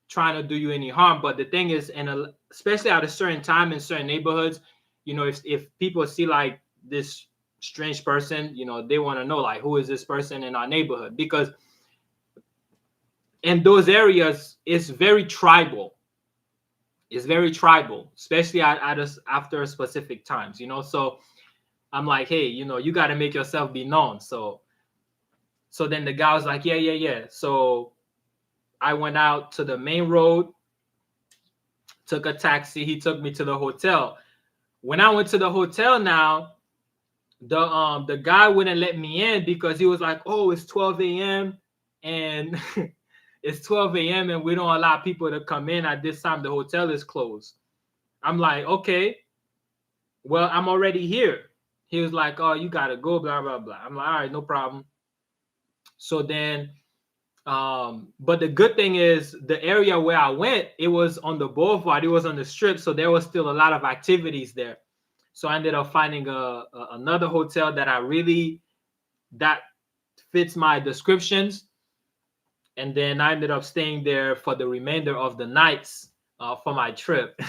trying to do you any harm, but the thing is, and especially at a certain time in certain neighborhoods, if people see like this strange person, they want to know like, who is this person in our neighborhood, because in those areas it's very tribal. It's very tribal, especially after specific times, so I'm like, hey, you got to make yourself be known. So then the guy was like, yeah, yeah, yeah. So I went out to the main road, took a taxi. He took me to the hotel. When I went to the hotel, now the guy wouldn't let me in, because he was like, oh, it's 12 a.m. and it's 12 a.m. and we don't allow people to come in at this time. The hotel is closed. I'm like, okay, well, I'm already here. He was like, oh, you gotta go, blah, blah, blah. I'm like, all right, no problem. So then, but the good thing is, the area where I went, it was on the boulevard, it was on the strip, so there was still a lot of activities there. So I ended up finding another hotel that fits my descriptions, and then I ended up staying there for the remainder of the nights for my trip.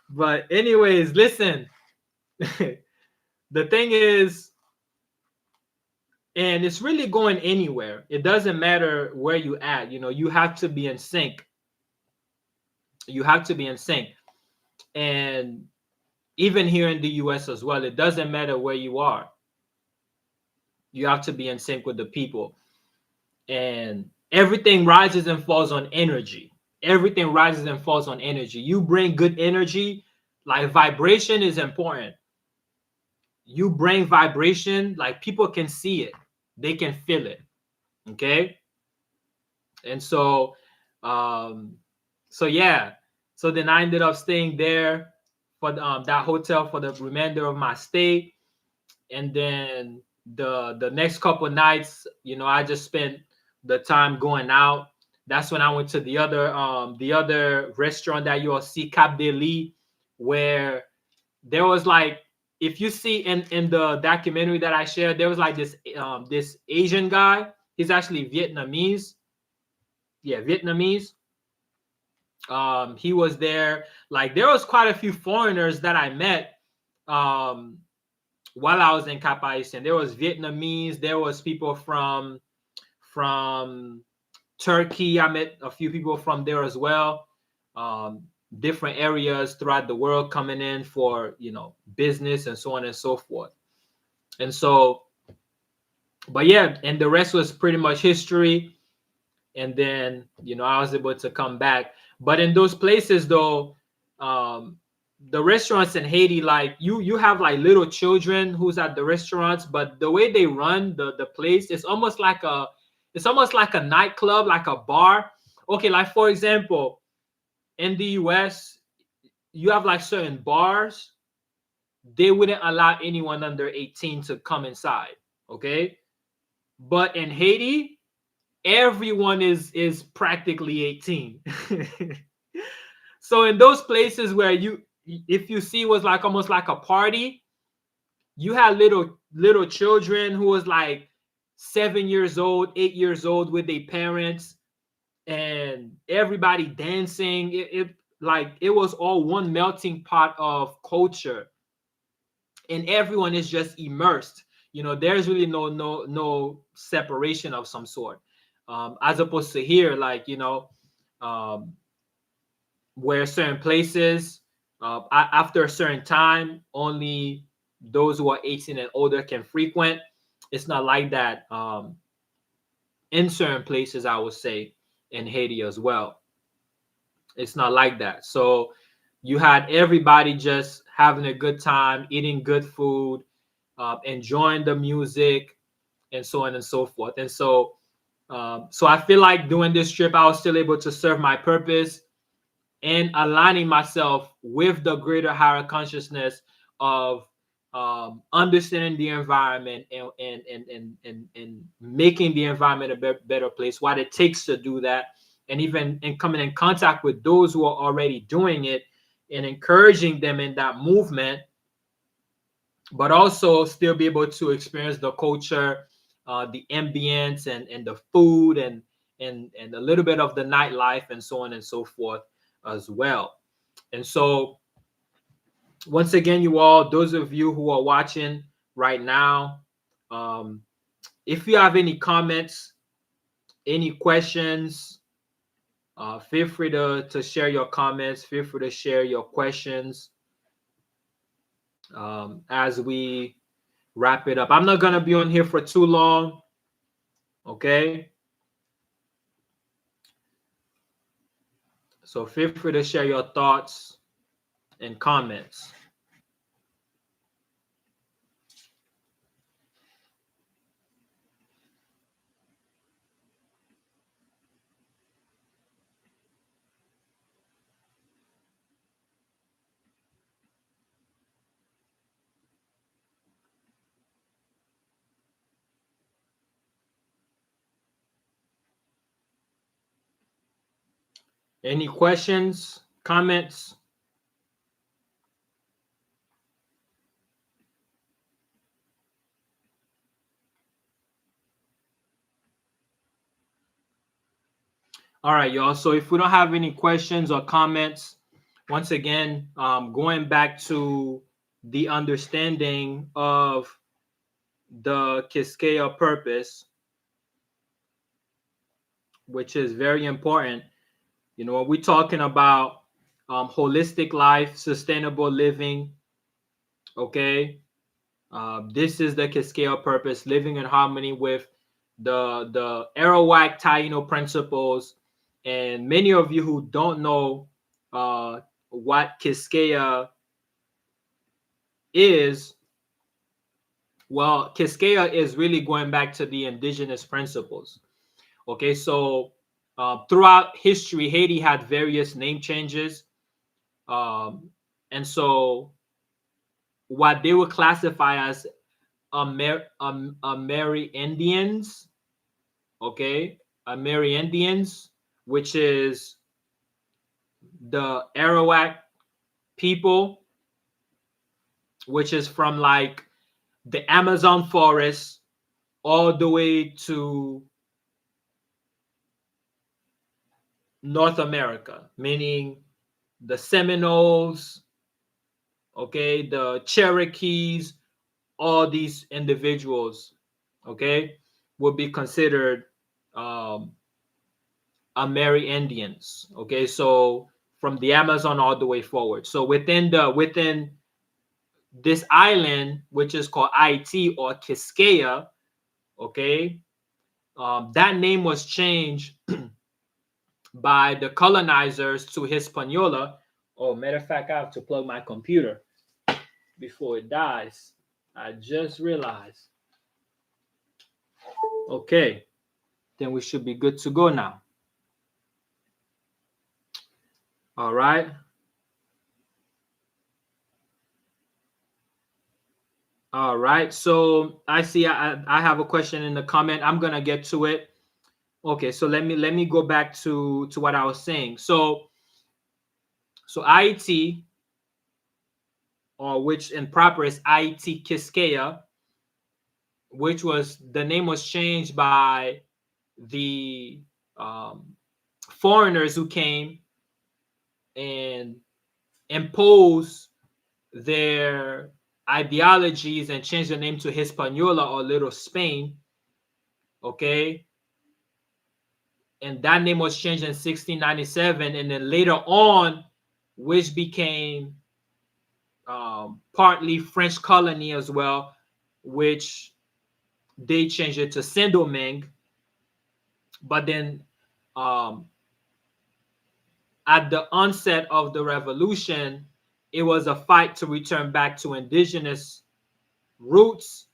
But anyways, listen, the thing is, and it's really going anywhere. It doesn't matter where you at. You have to be in sync. You have to be in sync. And even here in the US as well, it doesn't matter where you are. You have to be in sync with the people. And everything rises and falls on energy. Everything rises and falls on energy. You bring good energy, like vibration is important. You bring vibration, like people can see it, they can feel it. Okay. And so yeah, so then I ended up staying there for that hotel for the remainder of my stay. And then the next couple nights, I just spent the time going out. That's when I went to the other restaurant that you'll see, Cap de Lee, where there was like, if you see in the documentary that I shared, there was like this Asian guy. He's actually Vietnamese. Yeah, Vietnamese. He was there. Like, there was quite a few foreigners that I met while I was in Cap-Haitien. There was Vietnamese. There was people from Turkey. I met a few people from there as well. Different areas throughout the world coming in for business and so on and so forth. And so, but yeah, and the rest was pretty much history. And then I was able to come back. But in those places, though, the restaurants in Haiti, like you have like little children who's at the restaurants, but the way they run the place, it's almost like a nightclub, like a bar. Okay, like for example, in the US, you have like certain bars, they wouldn't allow anyone under 18 to come inside. Okay, but in Haiti, everyone is practically 18. So in those places where if you see was like almost like a party, you had little children who was like 7 years old, 8 years old with their parents, and everybody dancing. It was all one melting pot of culture, and everyone is just immersed. There's really no separation of some sort, as opposed to here, like um, where certain places, after a certain time, only those who are 18 and older can frequent. It's not like that in certain places, I would say, in Haiti as well. It's not like that. So you had everybody just having a good time, eating good food, enjoying the music, and so on and so forth. And so I feel like doing this trip, I was still able to serve my purpose and aligning myself with the greater higher consciousness of understanding the environment and making the environment a better place, what it takes to do that, and even in coming in contact with those who are already doing it and encouraging them in that movement, but also still be able to experience the culture, the ambience, and the food, and a little bit of the nightlife, and so on and so forth as well. And so, once again, you all, those of you who are watching right now, um, if you have any comments, any questions, feel free to share your comments. Feel free to share your questions as we wrap it up. I'm not going to be on here for too long. Okay. So feel free to share your thoughts and comments. Any questions, comments? All right, y'all. So if we don't have any questions or comments, once again, going back to the understanding of the Kixkeya purpose, which is very important. You know, when we're talking about holistic life, sustainable living, okay, this is the Kixkeya purpose: living in harmony with the Arawak Taino principles. And many of you who don't know what Kixkeya is, well, Kixkeya is really going back to the indigenous principles. Okay, so throughout history, Haiti had various name changes, um, and so what they would classify as Amerindians, okay, Amerindians, which is the Arawak people, which is from like the Amazon forest all the way to North America, meaning the Seminoles, okay, the Cherokees, all these individuals, okay, would be considered um, Amerindians. Okay, so from the Amazon all the way forward. So within this island, which is called Haiti or Kixkeya, okay, that name was changed by the colonizers to Hispaniola. Oh, matter of fact, I have to plug my computer before it dies. I just realized. Okay, then we should be good to go now. All right. All right. So I see I have a question in the comment. I'm gonna get to it. Okay, so let me go back to what I was saying. So IT, or which in proper is IT Kixkeya, which was the name was changed by the um, foreigners who came and imposed their ideologies and changed the name to Hispaniola or Little Spain. Okay, and that name was changed in 1697, and then later on, which became partly French colony as well, which they changed it to Saint Domingue. But then, um, at the onset of the revolution, it was a fight to return back to indigenous roots,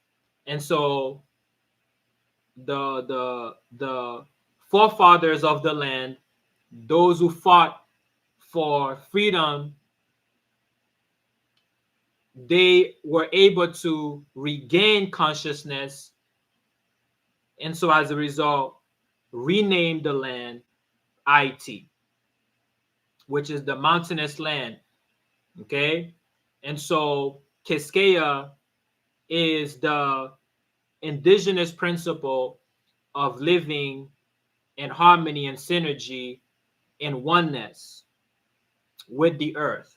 and so the forefathers of the land, those who fought for freedom, they were able to regain consciousness, and so as a result, rename the land It, which is the mountainous land. Okay, and so Kixkeya is the indigenous principle of living in harmony and synergy in oneness with the earth,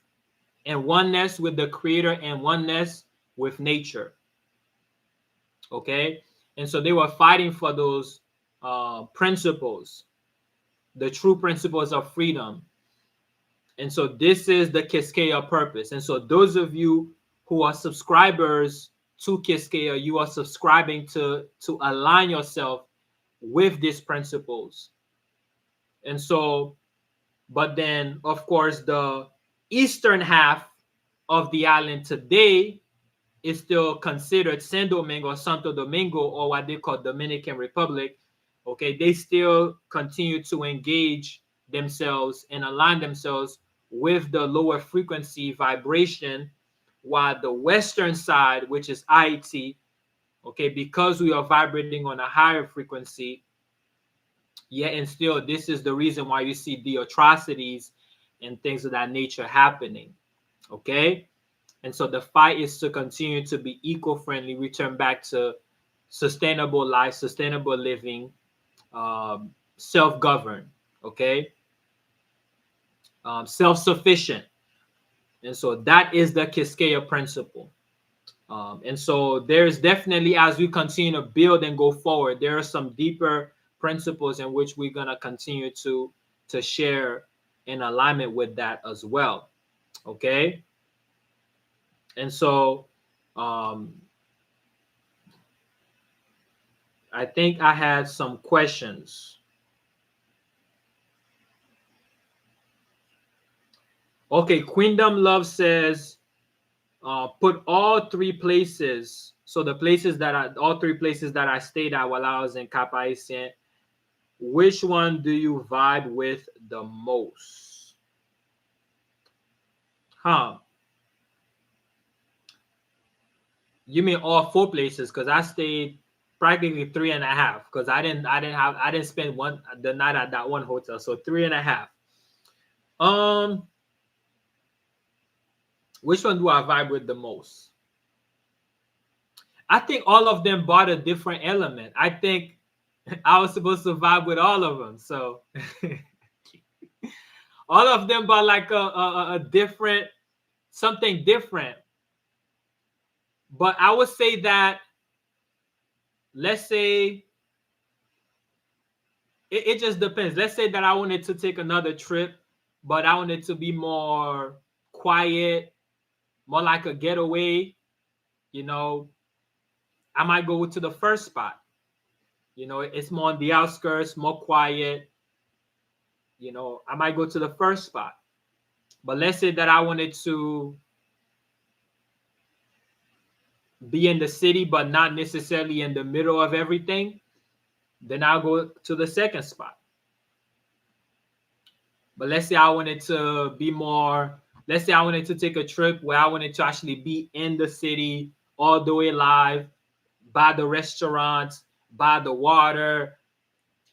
and oneness with the creator, and oneness with nature. Okay, and so they were fighting for those principles, the true principles of freedom. And so this is the Kixkeya purpose. And so those of you who are subscribers to Kixkeya, you are subscribing to align yourself with these principles. And so, but then of course the eastern half of the island today is still considered San Domingo or Santo Domingo, or what they call Dominican Republic. Okay, they still continue to engage themselves and align themselves with the lower frequency vibration, while the western side, which is Haiti, okay, because we are vibrating on a higher frequency, yeah, and still this is the reason why you see the atrocities and things of that nature happening. Okay, and so the fight is to continue to be eco-friendly, return back to sustainable life, sustainable living, self-governed, okay, self-sufficient. And so that is the Kixkeya principle. And so there's definitely, as we continue to build and go forward, there are some deeper principles in which we're going to continue to share in alignment with that as well. Okay. And so um, I think I had some questions. Okay, Queendom Love says, put all three places. So the places that all three places that I stayed at while I was in Cap-Haitien, which one do you vibe with the most? Huh? You mean all four places? Because I stayed practically 3.5. Because I didn't spend the night at that one hotel. So 3.5. Um, which one do I vibe with the most? I think all of them brought a different element. I think I was supposed to vibe with all of them. So all of them brought like a different, something different. But I would say that, let's say, it just depends. Let's say that I wanted to take another trip, but I wanted to be more quiet, more like a getaway. You know, I might go to the first spot. You know, it's more on the outskirts, more quiet. You know, I might go to the first spot. But let's say that I wanted to be in the city, but not necessarily in the middle of everything, then I'll go to the second spot. But let's say I wanted to be more, let's say I wanted to take a trip where I wanted to actually be in the city all the way live, by the restaurants, by the water,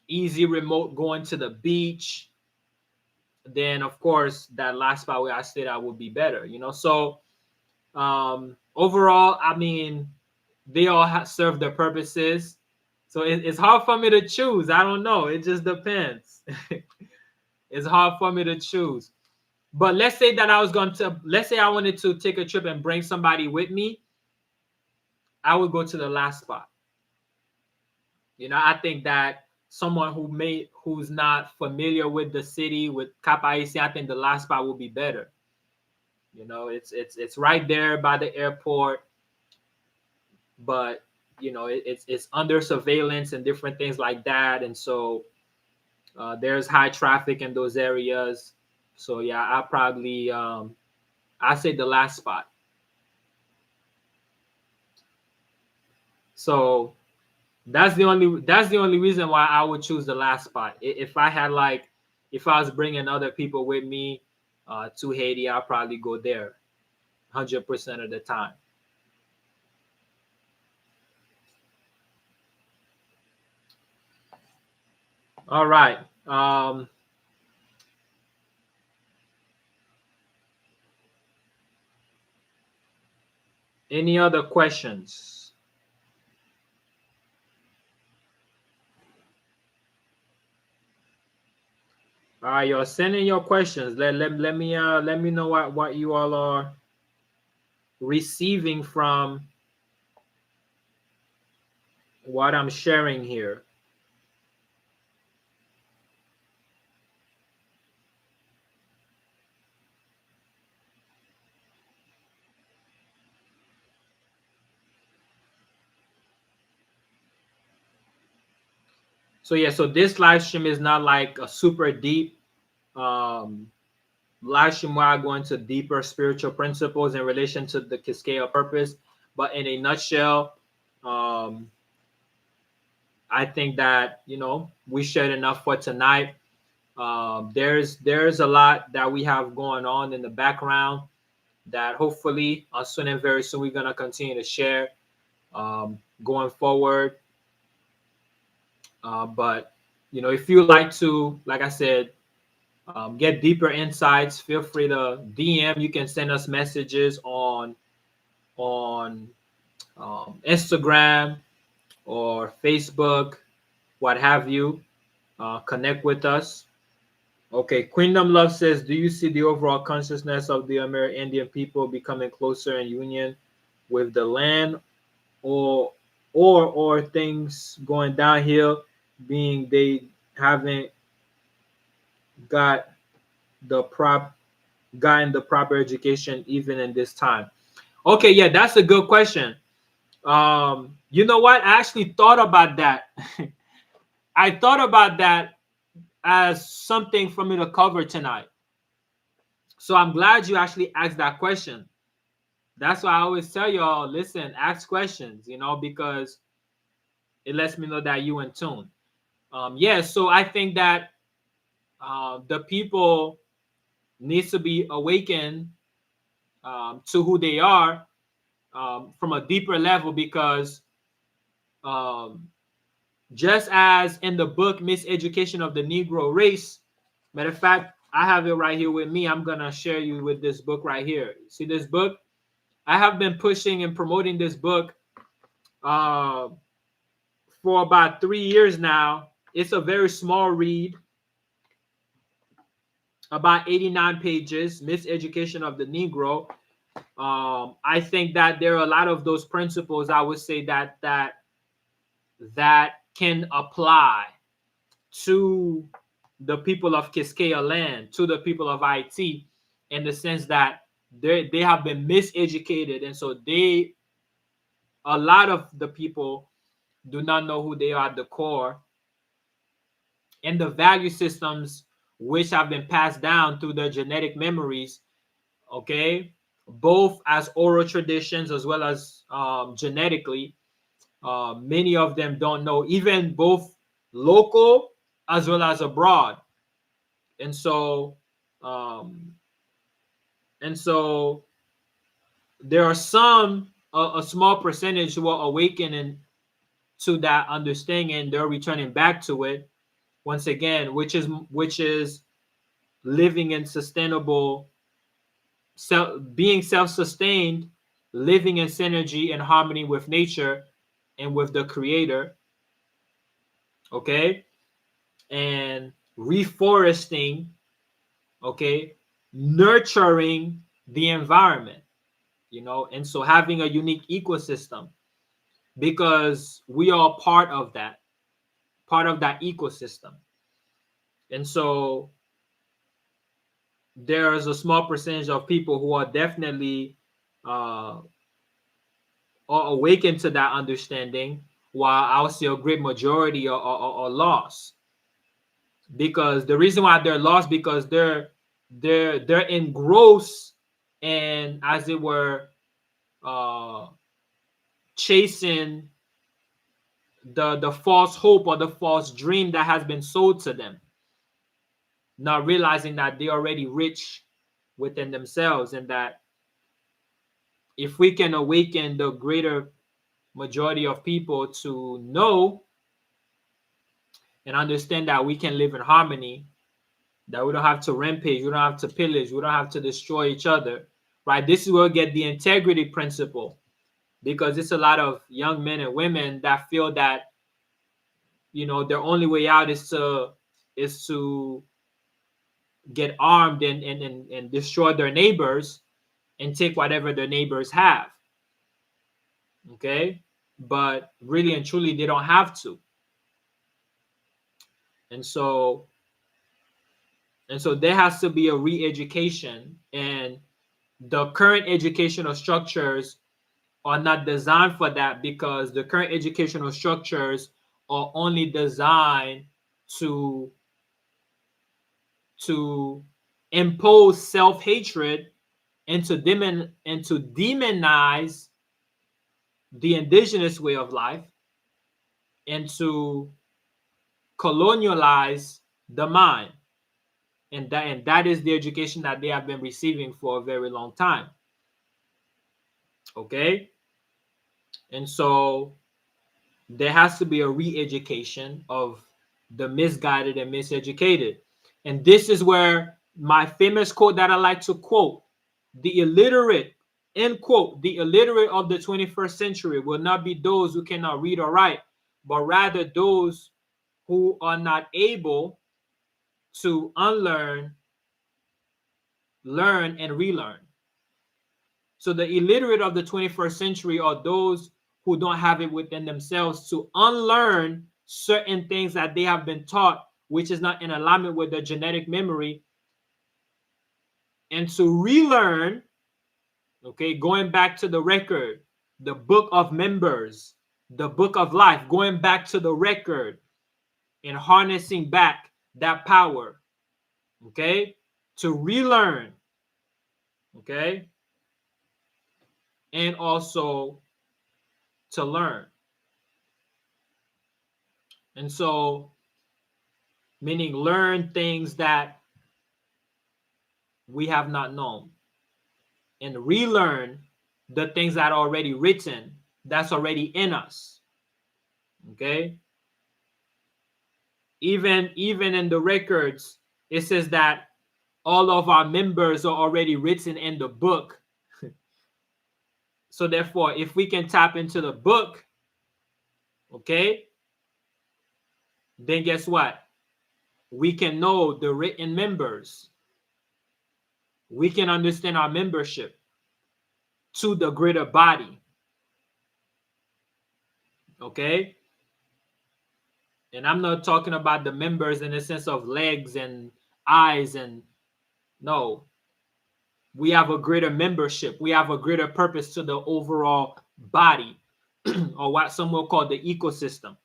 easy remote going to the beach, then of course that last spot where I stayed at would be better, you know. So overall, I mean, they all serve their purposes. So it's hard for me to choose. I don't know. It just depends. It's hard for me to choose. But let's say that let's say I wanted to take a trip and bring somebody with me, I would go to the last spot. You know, I think that someone who's not familiar with the city, with Cap-Haitien, I think the last spot will be better. You know, it's right there by the airport, but you know, it's under surveillance and different things like that, and so there's high traffic in those areas. So yeah, I say the last spot. So that's the only reason why I would choose the last spot. If I had like, if I was bringing other people with me to Haiti, I'll probably go there. 100% of the time. All right. Any other questions? All right, you're sending your questions. Let me know what you all are receiving from what I'm sharing here. So yeah, so this live stream is not like a super deep um, live stream where I go into deeper spiritual principles in relation to the Kixkeya purpose. But in a nutshell, um, I think that we shared enough for tonight. There's a lot that we have going on in the background that hopefully soon and very soon we're gonna continue to share going forward. But if you like to, like I said, get deeper insights, feel free to DM. You can send us messages on Instagram or Facebook, what have you. Connect with us. Okay, Queendom Love says, do you see the overall consciousness of the Amerindian people becoming closer in union with the land, or things going downhill, being they haven't got the prop gotten the proper education even in this time? Okay, yeah, that's a good question. You know what? I actually thought about that. I thought about that as something for me to cover tonight. So I'm glad you actually asked that question. That's why I always tell y'all, listen, ask questions, because it lets me know that you in tune. Yeah, so I think that the people needs to be awakened to who they are from a deeper level, because um, just as in the book Miseducation of the Negro Race, matter of fact, I have it right here with me. I'm gonna share you with this book right here. See this book? I have been pushing and promoting this book uh, for about 3 years now. It's a very small read, about 89 pages, Miseducation of the Negro. I think that there are a lot of those principles, I would say, that can apply to the people of Kixkeya land, to the people of Haiti, in the sense that they have been miseducated, and so a lot of the people do not know who they are at the core, and the value systems which have been passed down through their genetic memories, okay, both as oral traditions as well as genetically. Many of them don't know, even both local as well as abroad. And so, um, and so there are a small percentage who are awakening to that understanding, and they're returning back to it once again, which is living in sustainable being self-sustained, living in synergy and harmony with nature and with the creator, okay, and reforesting, okay, nurturing the environment, and so having a unique ecosystem, because we are part of that ecosystem. And so there's a small percentage of people who are definitely uh, are awakened to that understanding, while I'll say a great majority are lost. Because the reason why they're lost, because they're engrossed and, as it were, uh, chasing the false hope or the false dream that has been sold to them, not realizing that they're already rich within themselves, and that if we can awaken the greater majority of people to know and understand that we can live in harmony, that we don't have to rampage, we don't have to pillage, we don't have to destroy each other, right? This is where we get the integrity principle, because it's a lot of young men and women that feel that, you know, their only way out is to get armed and destroy their neighbors and take whatever their neighbors have. Okay, but really and truly they don't have to. And so there has to be a re-education, and the current educational structures are not designed for that, because the current educational structures are only designed to to impose self-hatred and to demonize the indigenous way of life, and to colonialize the mind. And that is the education that they have been receiving for a very long time. Okay, and so there has to be a re-education of the misguided and miseducated. And this is where my famous quote that I like to quote: the illiterate, end quote, the illiterate of the 21st century will not be those who cannot read or write, but rather those who are not able to unlearn, learn, and relearn. So the illiterate of the 21st century are those who don't have it within themselves to unlearn certain things that they have been taught, which is not in alignment with their genetic memory, and to relearn, okay, going back to the record, the book of members, the book of life, going back to the record and harnessing back that power, okay, to relearn, okay, and also to learn. And so, meaning learn things that we have not known, and relearn the things that are already written, that's already in us. Okay, even in the records, it says that all of our members are already written in the book. So therefore, if we can tap into the book, okay, then guess what? We can know the written members. We can understand our membership to the greater body. Okay? And I'm not talking about the members in the sense of legs and eyes, and no. We have a greater membership. We have a greater purpose to the overall body, or what some will call the ecosystem.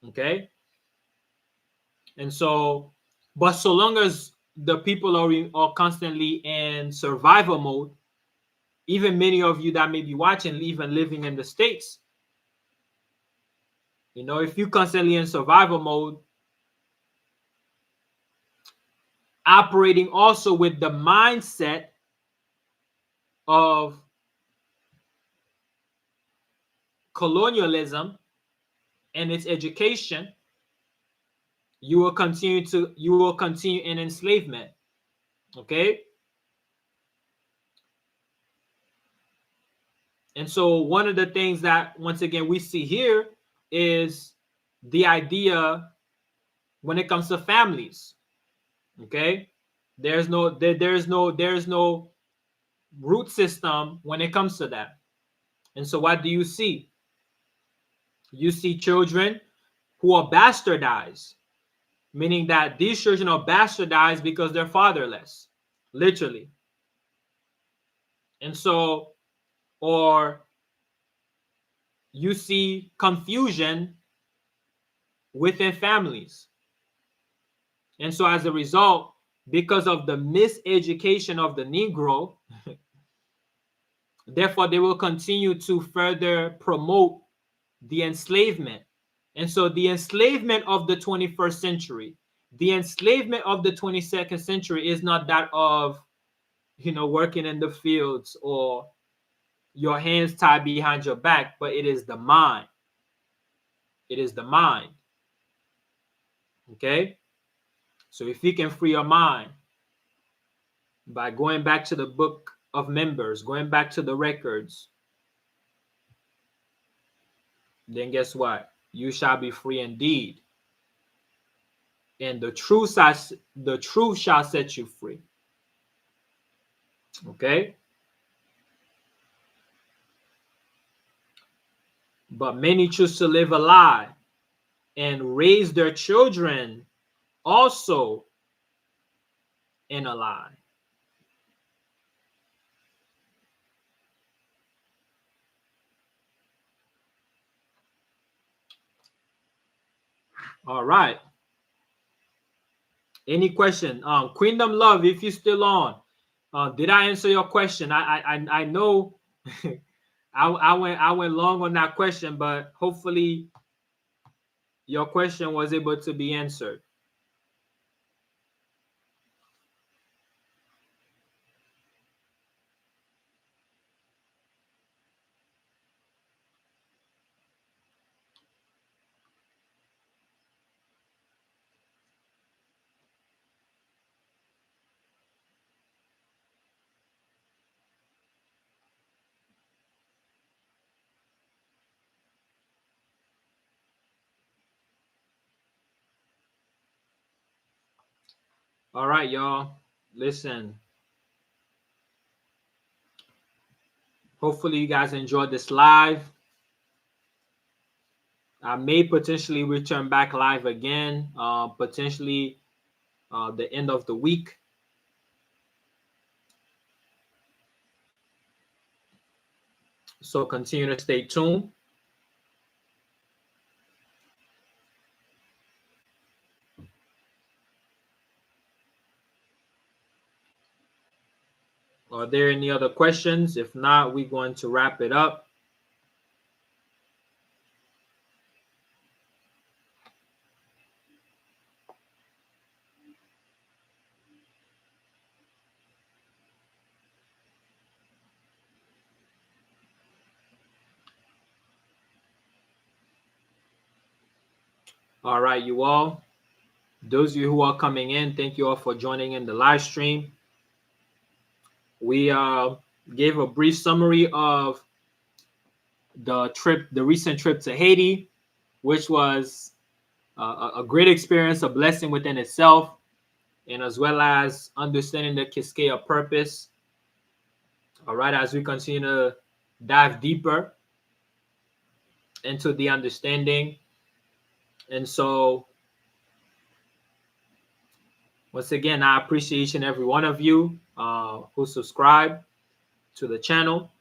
Okay? And so, but so long as the people are constantly in survival mode, even many of you that may be watching, even living in the States, you know, if you constantly in survival mode, operating also with the mindset of colonialism and its education, you will continue in enslavement. Okay? And so one of the things that once again we see here is the idea when it comes to families. Okay? There's no root system when it comes to that. And so what do you see? You see children who are bastardized, meaning that these children are bastardized because they're fatherless, literally. And so, or you see confusion within families. And so as a result, because of the miseducation of the Negro, therefore they will continue to further promote the enslavement. And so the enslavement of the 21st century, the enslavement of the 22nd century is not that of working in the fields, or your hands tied behind your back, but it is the mind. It is the mind. Okay? So if you can free your mind by going back to the book of members, going back to the records, then guess what? You shall be free indeed. And the truth shall set you free. Okay? But many choose to live a lie and raise their children also in a lie. All right. Any question? Queendom Love, if you're still on, did I answer your question? I know I went long on that question, but hopefully your question was able to be answered. All right, y'all. Listen. Hopefully you guys enjoyed this live. I may potentially return back live again, potentially the end of the week. So continue to stay tuned. Are there any other questions? If not, we're going to wrap it up. All right, you all. Those of you who are coming in, thank you all for joining in the live stream. We gave a brief summary of the recent trip to Haiti, which was a great experience, a blessing within itself, and as well as understanding the Kixkeya purpose. All right, as we continue to dive deeper into the understanding. And so, once again, I appreciate each and every one of you who subscribe to the channel.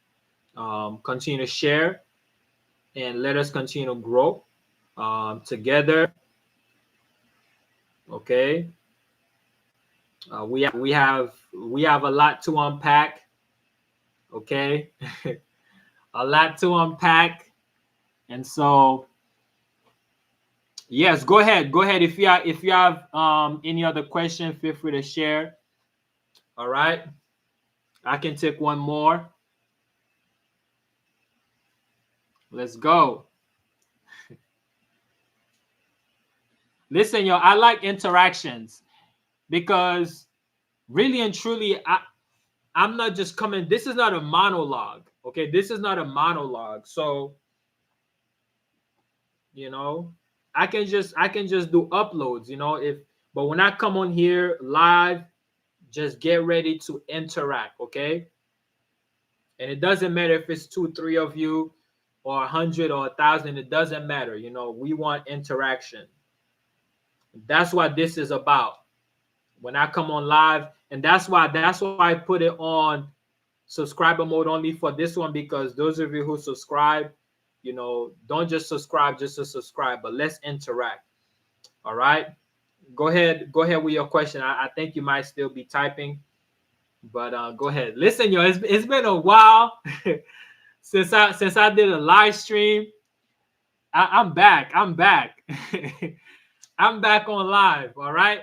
Continue to share and let us continue to grow together. Okay. We have a lot to unpack. Okay. A lot to unpack. And so, yes, go ahead. Go ahead. If you have any other question, feel free to share. All right. I can take one more. Let's go. Listen, yo, I like interactions because really and truly, I'm not just coming. This is not a monologue. Okay. This is not a monologue. So, I can just do uploads, but when I come on here live, just get ready to interact, okay? And it doesn't matter if it's 2, 3 of you or 100 or 1,000, it doesn't matter. We want interaction. That's what this is about. When I come on live, and that's why I put it on subscriber mode only for this one, because those of you who subscribe, don't just subscribe just to subscribe, but let's interact. All right. Go ahead with your question. I think you might still be typing, but go ahead. Listen, yo, it's been a while since I did a live stream. I'm back. I'm back. I'm back on live. All right.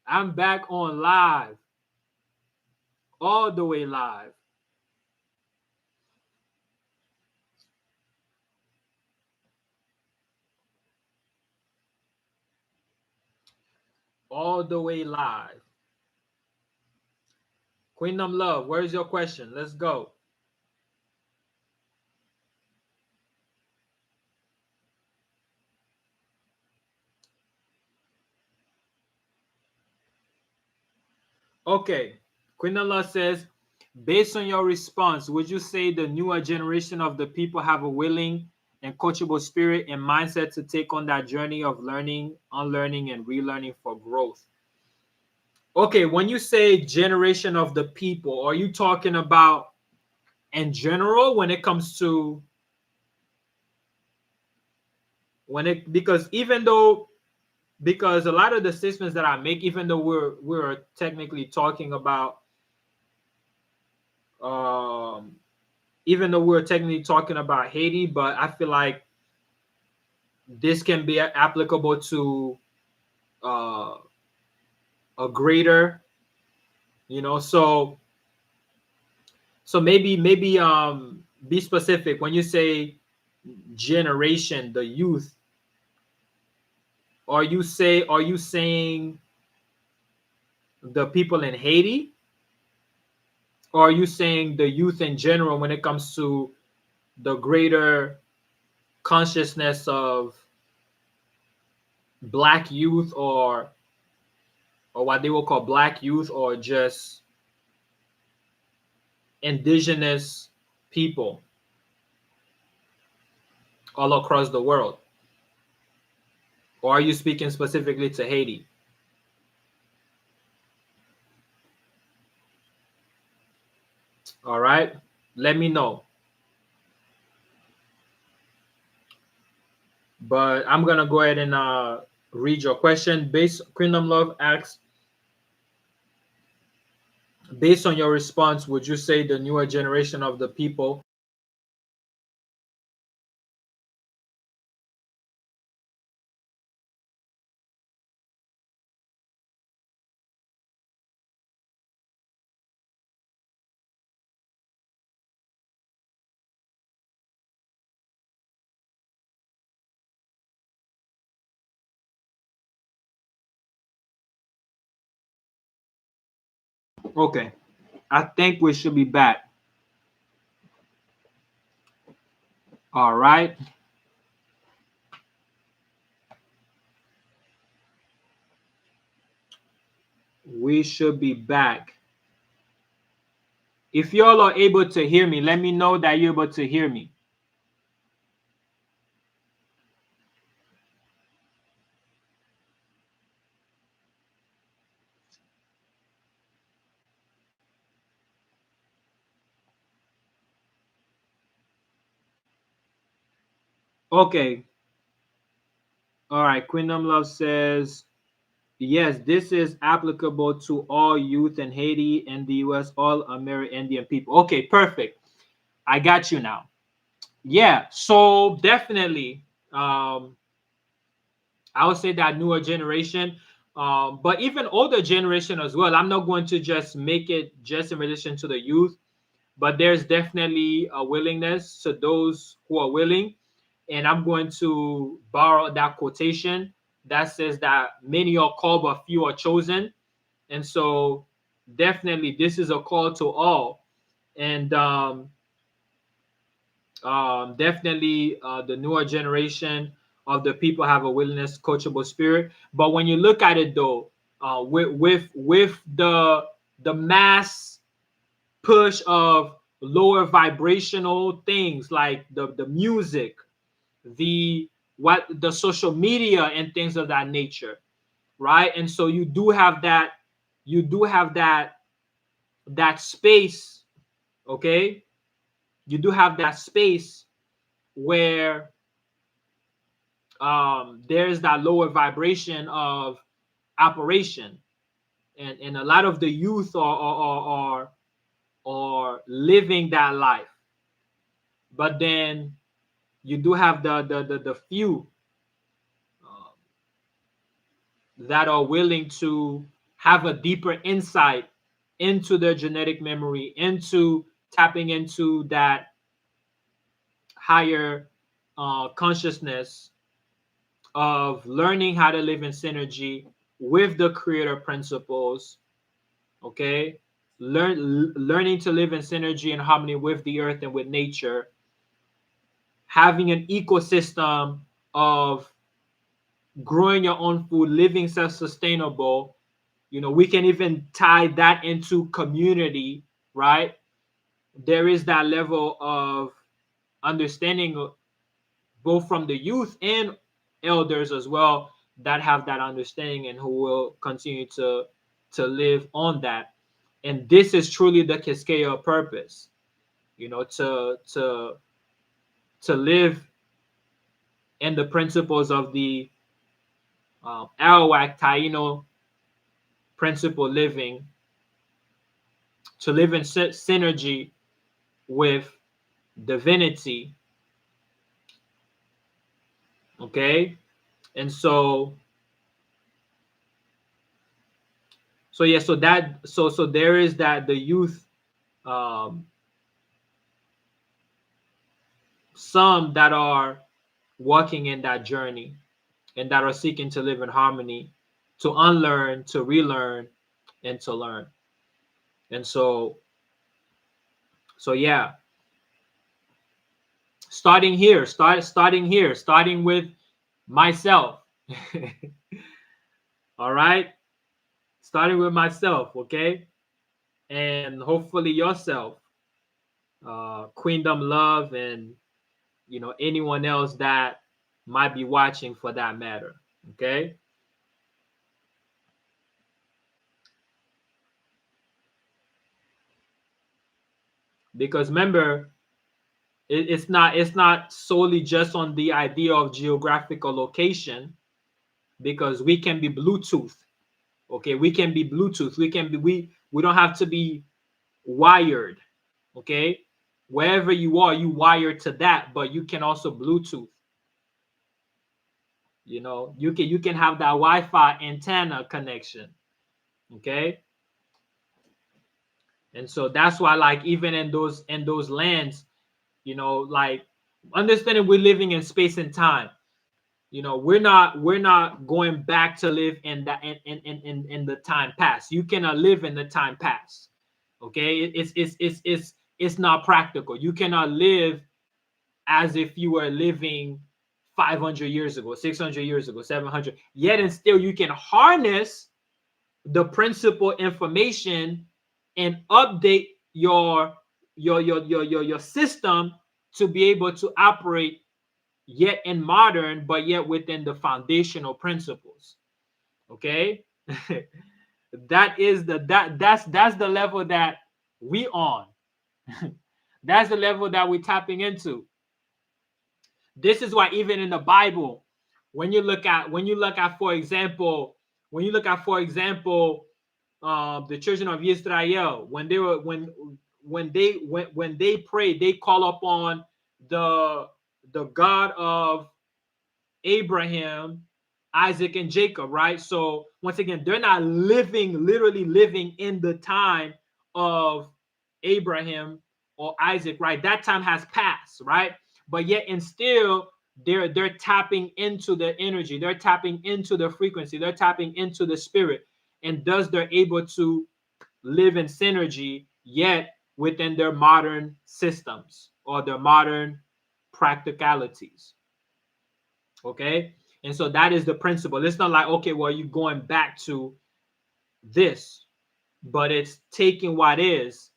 I'm back on live. all the way live. All the way live. Queendom Love, where's your question? Let's go. Okay. Queendom Love says, based on your response, would you say the newer generation of the people have a willing and coachable spirit and mindset to take on that journey of learning, unlearning, and relearning for growth? Okay, when you say generation of the people, are you talking about in general when it comes to when it because even though because a lot of the statements that I make, even though we're technically talking about um even though we're technically talking about Haiti, but I feel like this can be applicable to uh a greater, so maybe be specific when you say generation, the youth. Are you saying the people in Haiti, or are you saying the youth in general when it comes to the greater consciousness of black youth, or what they will call black youth, or just indigenous people all across the world? Or are you speaking specifically to Haiti? All right, let me know. But I'm gonna go ahead and read your question. Kingdom Love asks, based on your response, would you say the newer generation of the people? Okay, I think we should be back. All right, we should be back. If y'all are able to hear me, let me know that you're able to hear me. Okay, all right. Queendom Love says, yes, this is applicable to all youth in Haiti and the US, all Amerindian people. Okay, perfect. I got you now. Yeah, so definitely, I would say that newer generation, but even older generation as well. I'm not going to just make it just in relation to the youth, but there's definitely a willingness to those who are willing. And I'm going to borrow that quotation that says that many are called, but few are chosen. And so, definitely, this is a call to all. And definitely, the newer generation of the people have a willingness, coachable spirit. But when you look at it, though, with the mass push of lower vibrational things like the music, the social media and things of that nature, right? And so you do have that space, okay? You do have that space where there's that lower vibration of operation, and a lot of the youth are living that life. But then you do have the few um, that are willing to have a deeper insight into their genetic memory, into tapping into that higher consciousness of learning how to live in synergy with the creator principles. Okay, learning to live in synergy and harmony with the earth and with nature, having an ecosystem of growing your own food, living self-sustainable. We can even tie that into community, right? There is that level of understanding, both from the youth and elders as well, that have that understanding and who will continue to live on that. And this is truly the Kixkeya purpose, to live in the principles of the Arawak Taino principle living, to live in synergy with divinity. Okay, and so yeah, so there is that the youth, um, some that are walking in that journey and that are seeking to live in harmony, to unlearn, to relearn, and to learn. And so yeah, starting with myself. All right, starting with myself, okay, and hopefully yourself, Queendom Love, and anyone else that might be watching for that matter. Okay, because remember, it's not solely just on the idea of geographical location, because we can be Bluetooth. Okay, we can be Bluetooth. We don't have to be wired. Okay, wherever you are, you wired to that, but you can also Bluetooth. You can have that Wi-Fi antenna connection. Okay, and so that's why, like, even in those lands, like, understanding we're living in space and time. We're not going back to live in that in the time past. You cannot live in the time past. Okay, it's not practical. You cannot live as if you were living 500 years ago, 600 years ago, 700. Yet and still, you can harness the principal information and update your system to be able to operate yet in modern, but yet within the foundational principles. Okay, that's the level that we on. That's the level that we're tapping into. This is why even in the Bible, when you look at the children of Israel, when they pray, they call upon the God of Abraham, Isaac, and Jacob, right? So once again, they're not literally living in the time of Abraham or Isaac, right? That time has passed, right? But yet and still, they're tapping into the energy, they're tapping into the frequency, they're tapping into the spirit, and thus they're able to live in synergy, yet within their modern systems or their modern practicalities. Okay, and so that is the principle. It's not like, okay, well, you're going back to this, but it's taking what is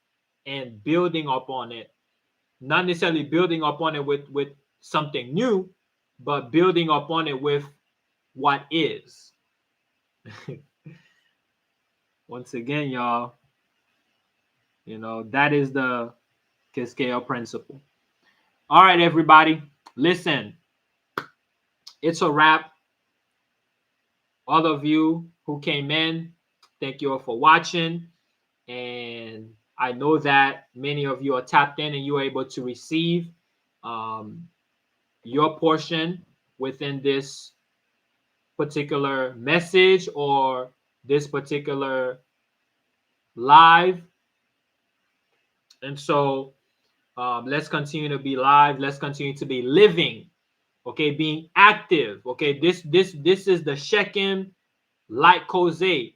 and building upon it. Not necessarily building upon it with something new, but building upon it with what is. Once again, y'all, that is the Kixkeya principle. All right, everybody, listen, it's a wrap. All of you who came in, thank you all for watching. And I know that many of you are tapped in and you are able to receive um, your portion within this particular message or this particular live. And so let's continue to be live. Let's continue to be living. Okay, being active. Okay, this is the Shechem light Kose.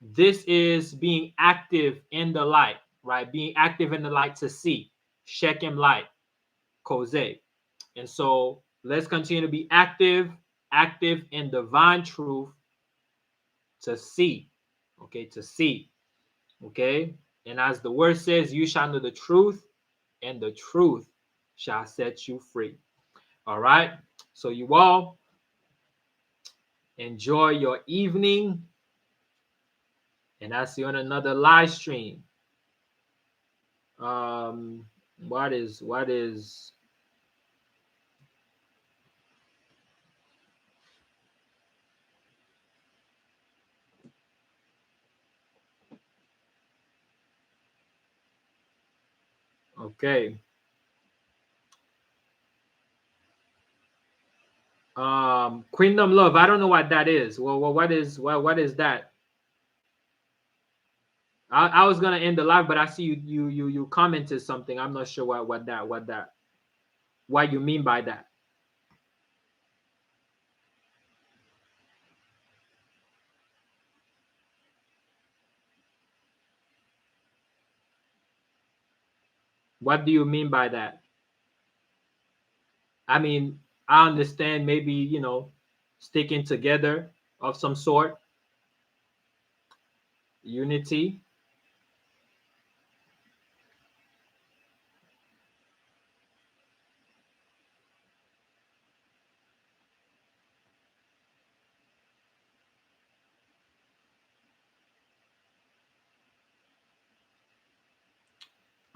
This is being active in the light, right? Being active in the light to see. Shechem light Kose. And so let's continue to be active, active in divine truth to see. Okay, to see. Okay. And as the word says, you shall know the truth, and the truth shall set you free. All right. So you all enjoy your evening, and I'll see you on another live stream. Um, what is okay? Queendom Love. I don't know what that is. Well, what is that? I was gonna end the live, but I see you commented something. I'm not sure what you mean by that. What do you mean by that? I mean, I understand maybe, sticking together of some sort, unity.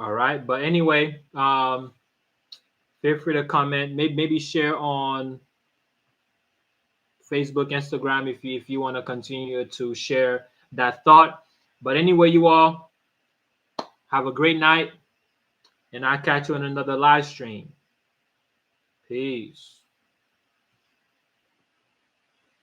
All right. But anyway, feel free to comment. Maybe share on Facebook, Instagram if you want to continue to share that thought. But anyway, you all have a great night, and I'll catch you in another live stream. Peace.